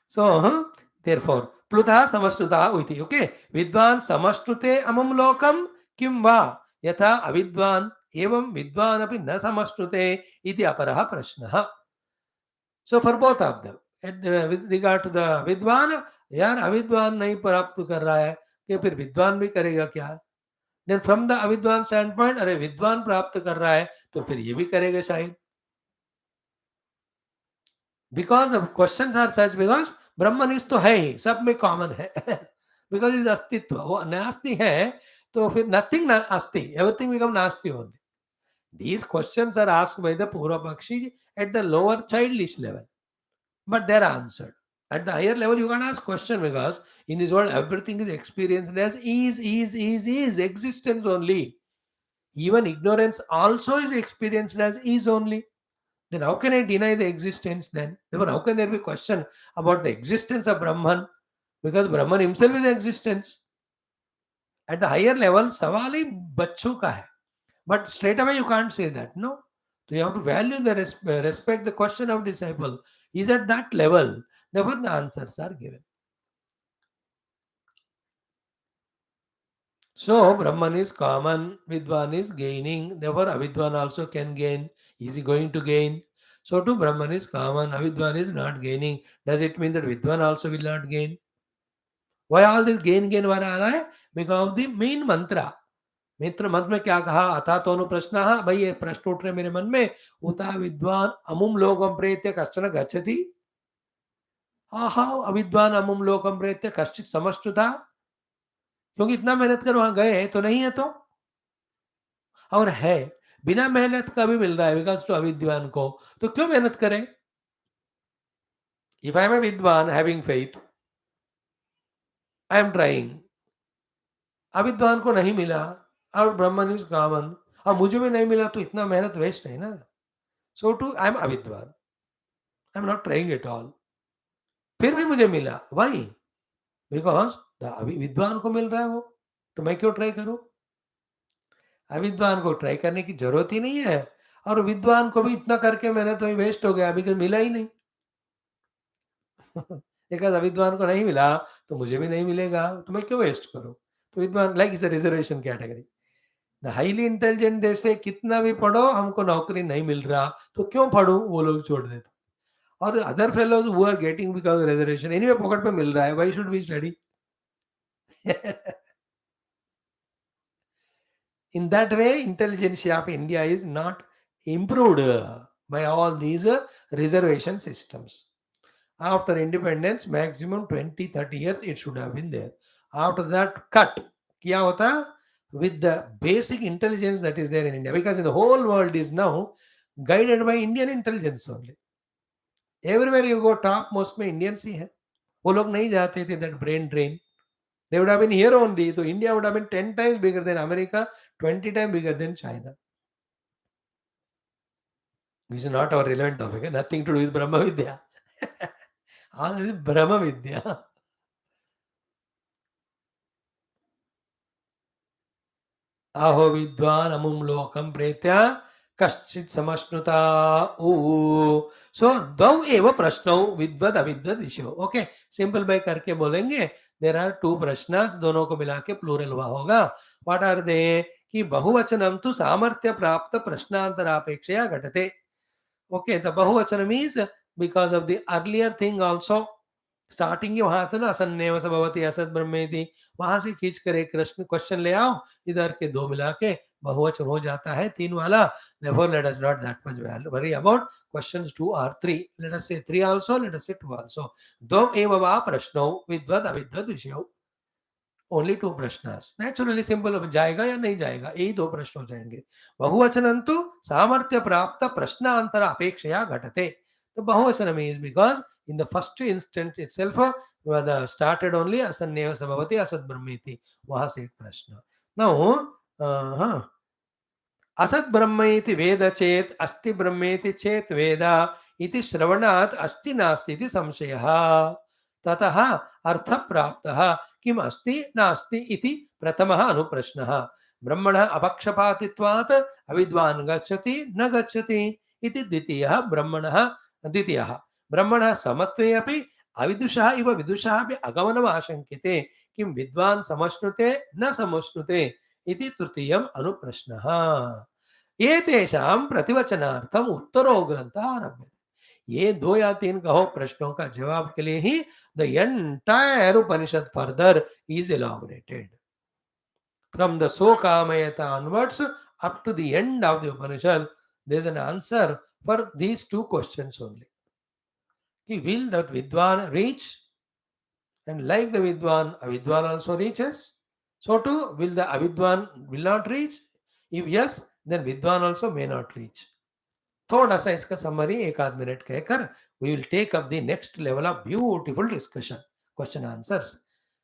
Speaker 1: सो therefore प्लुतः समश्नुता इति. ओके. विद्वान समश्नुते अमुं लोकम किं वा यथा अविद्वान एवं विद्वान अपि न समश्नुते इति अपरः प्रश्नः. So for both of them, with regard to the विद्वान, यार अविद्वान नहीं प्राप्त कर रहा है, कि फिर विद्वान भी करेगा क्या? Then from the अविद्वान standpoint, अरे विद्वान प्राप्त कर रहा है तो फिर ये भी करेगा शायद. Because the questions are such, because ब्रह्मनिष्ठ तो है ही, सब में कॉमन है. Because इज अस्तित्व, वो नास्ति है तो फिर नथिंग नास्ति, एवरीथिंग बिकम नास्ति only. These questions are asked by the Purvapakshi at the lower childish level, but they are answered. At the higher level, you can't ask question, because in this world, everything is experienced as is existence only. Even ignorance also is experienced as is only. Then how can I deny the existence then? Therefore, how can there be question about the existence of Brahman? Because Brahman himself is existence. At the higher level, सवाल ही बच्चों का है. But straight away you can't say that, no? So you have to value the respect the question of disciple is at that level. Therefore the answers are given. So Brahman is common, Vidwan is gaining. Therefore Avidwan also can gain. Is he going to gain? So too Brahman is common, Avidwan is not gaining. Does it mean that Vidwan also will not gain? Why all this gain var aa raha hai? Because of the main mantra. मित्र मंत्र में क्या कहा? अथा तो अनुप्रश्न, भाई ये प्रश्न उठ रहे मेरे मन में, उता विद्वान अमुम लोकम प्रेत्य कश्चन गच्छति, आहा अविद्वान अमुम लोकम प्रेत्य कश्चित समश्नुता, क्योंकि इतना मेहनत कर वहां गए तो नहीं है तो, और है बिना मेहनत का भी मिल रहा है विकास टू अविद्वान को, तो क्यों मेहनत करें? If I am a vidvan having faith, I am trying, अविद्वान को नहीं मिला और ब्रह्मन इज कॉमन, और मुझे भी नहीं मिला तो इतना मेहनत वेस्ट है ना। So too I am avidvan, I am not trying at all, फिर भी मुझे मिला, वाई? बिकॉज द अभी विद्वान को मिल रहा है वो, तो मैं क्यों ट्राई करूं? अविद्वान को ट्राई करने की जरूरत ही नहीं है, और विद्वान को भी इतना करके मैंने तो वेस्ट हो गया, अभी मिला ही नहीं। एक अविद्वान को नहीं मिला तो मुझे भी नहीं मिलेगा, तो मैं क्यों वेस्ट करूं? तो विद्वान like is a reservation category. The highly intelligent देश से कितना भी पढ़ो हमको नौकरी नहीं मिल रहा, तो क्यों पढ़ूं? वो लोग छोड़ देते। और other fellows who are getting because reservation anyway pocket पे मिल रहा है, why should we study? In that way, intelligentsia of India is not improved by all these reservation systems. After independence, maximum 20-30 years it should have been there. After that, cut. Kya hota? With the basic intelligence that is there in India, because in the whole world is now guided by Indian intelligence only. Everywhere you go, top most में Indians ही हैं. वो लोग नहीं जाते थे that brain drain. They would have been here only. So India would have been 10 times bigger than America, 20 times bigger than China. This is not our relevant topic. Nothing to do with Brahma Vidya. All this is Brahma Vidya. Aho vidwan amum lokam pretya kaschit samashnuta u. So दौ एव प्रश्नों विद्वद अविद्वद विषयो. Okay, simple bye करके बोलेंगे. There are to प्रश्न, दोनों को मिला के प्लूरल हुआ होगा. What are they? कि बहुवचनम तो सामर्थ्य प्राप्त प्रश्नांतरापेक्षया घटते. Okay, the bahuvachanam is because of the earlier thing also. Starting ही वहां था ना, असन्नेव सबवती असत ब्रह्मेति, वहां से खींच कर एक क्वेश्चन ले आओ, इधर के दो मिला के बहुवचन हो जाता है तीन वाला. Therefore, let us not that much worry about questions 2 or 3. Let us say 3 also, let us say 2 also. दो एव वा प्रश्नौ विद्वद अविद्वद विषयौ. ओनली टू प्रश्न. नेचुरली सिंपल जाएगा या नहीं जाएगा, यही दो प्रश्न हो जाएंगे. बहुवचनंतु सामर्थ्य प्राप्त प्रश्नांतर अपेक्षया घटते. तो बहुवचन means because in the first instant itself started only asanneva sabhavati asad brahmeti, वहां से एक प्रश्न. now असत ब्रह्म इति वेद चेत अस्ति ब्रह्मेति चेत वेद इति श्रवणात् अस्ति नास्ति इति संशयः. ततः अर्थ प्राप्तः किम अस्ति नास्ति इति प्रथमः अनुप्रश्नः. ब्रह्मणः अपक्षपातित्वात् अविद्वान् गच्छति न गच्छति इति द्वितीयः. ब्रह्मणः समत्वे अपि अविदुषः इव विदुषः अपि अगमनम् आशंक्यते. किं विद्वान् समश्नुते न समश्नुते इति तृतीयम् अनुप्रश्नः. एतेषां प्रतिवचनार्थम उत्तरो ग्रंथः आरभ्यते. ये दो या तीन कहो प्रश्नों का जवाब के लिए ही the entire Upanishad further is elaborated from the सो कामयता onwards up to the end of the Upanishad. There is an answer for these two questions only. Will that Vidwan reach? And like the Vidwan, Avidwan also reaches. So too, will the Avidwan will not reach? If yes, then Vidwan also may not reach. थोड़ा सा इसका summary एक आध minute कहकर we will take up the next level of beautiful discussion. Question answers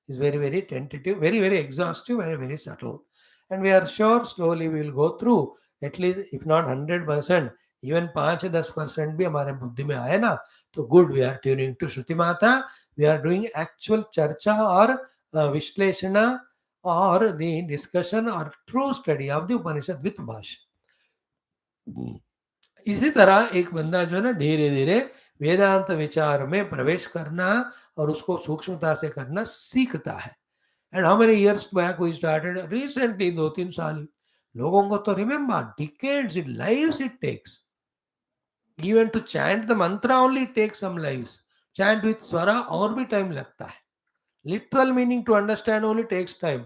Speaker 1: is very, very tentative, very, very exhaustive, very, very subtle. And we are sure slowly we will go through at least, if not 100%, even 5-10% भी हमारे बुद्धि में आए ना, तो good. We are tuning to Shruti Mata. We are doing actual चर्चा और विश्लेषण or the discussion or true study of the Upanishad with Bhashyam. इसी तरह एक बंदा जो है ना धीरे धीरे वेदांत विचार में प्रवेश करना और उसको सूक्ष्मता से करना सीखता है. And how many years back we started? Recently 2-3 साल. लोगों को तो remember decades, it lives it takes. Even to chant the mantra only takes some lives. Chant with swara और भी टाइम लगता है. Literal meaning to understand only takes time.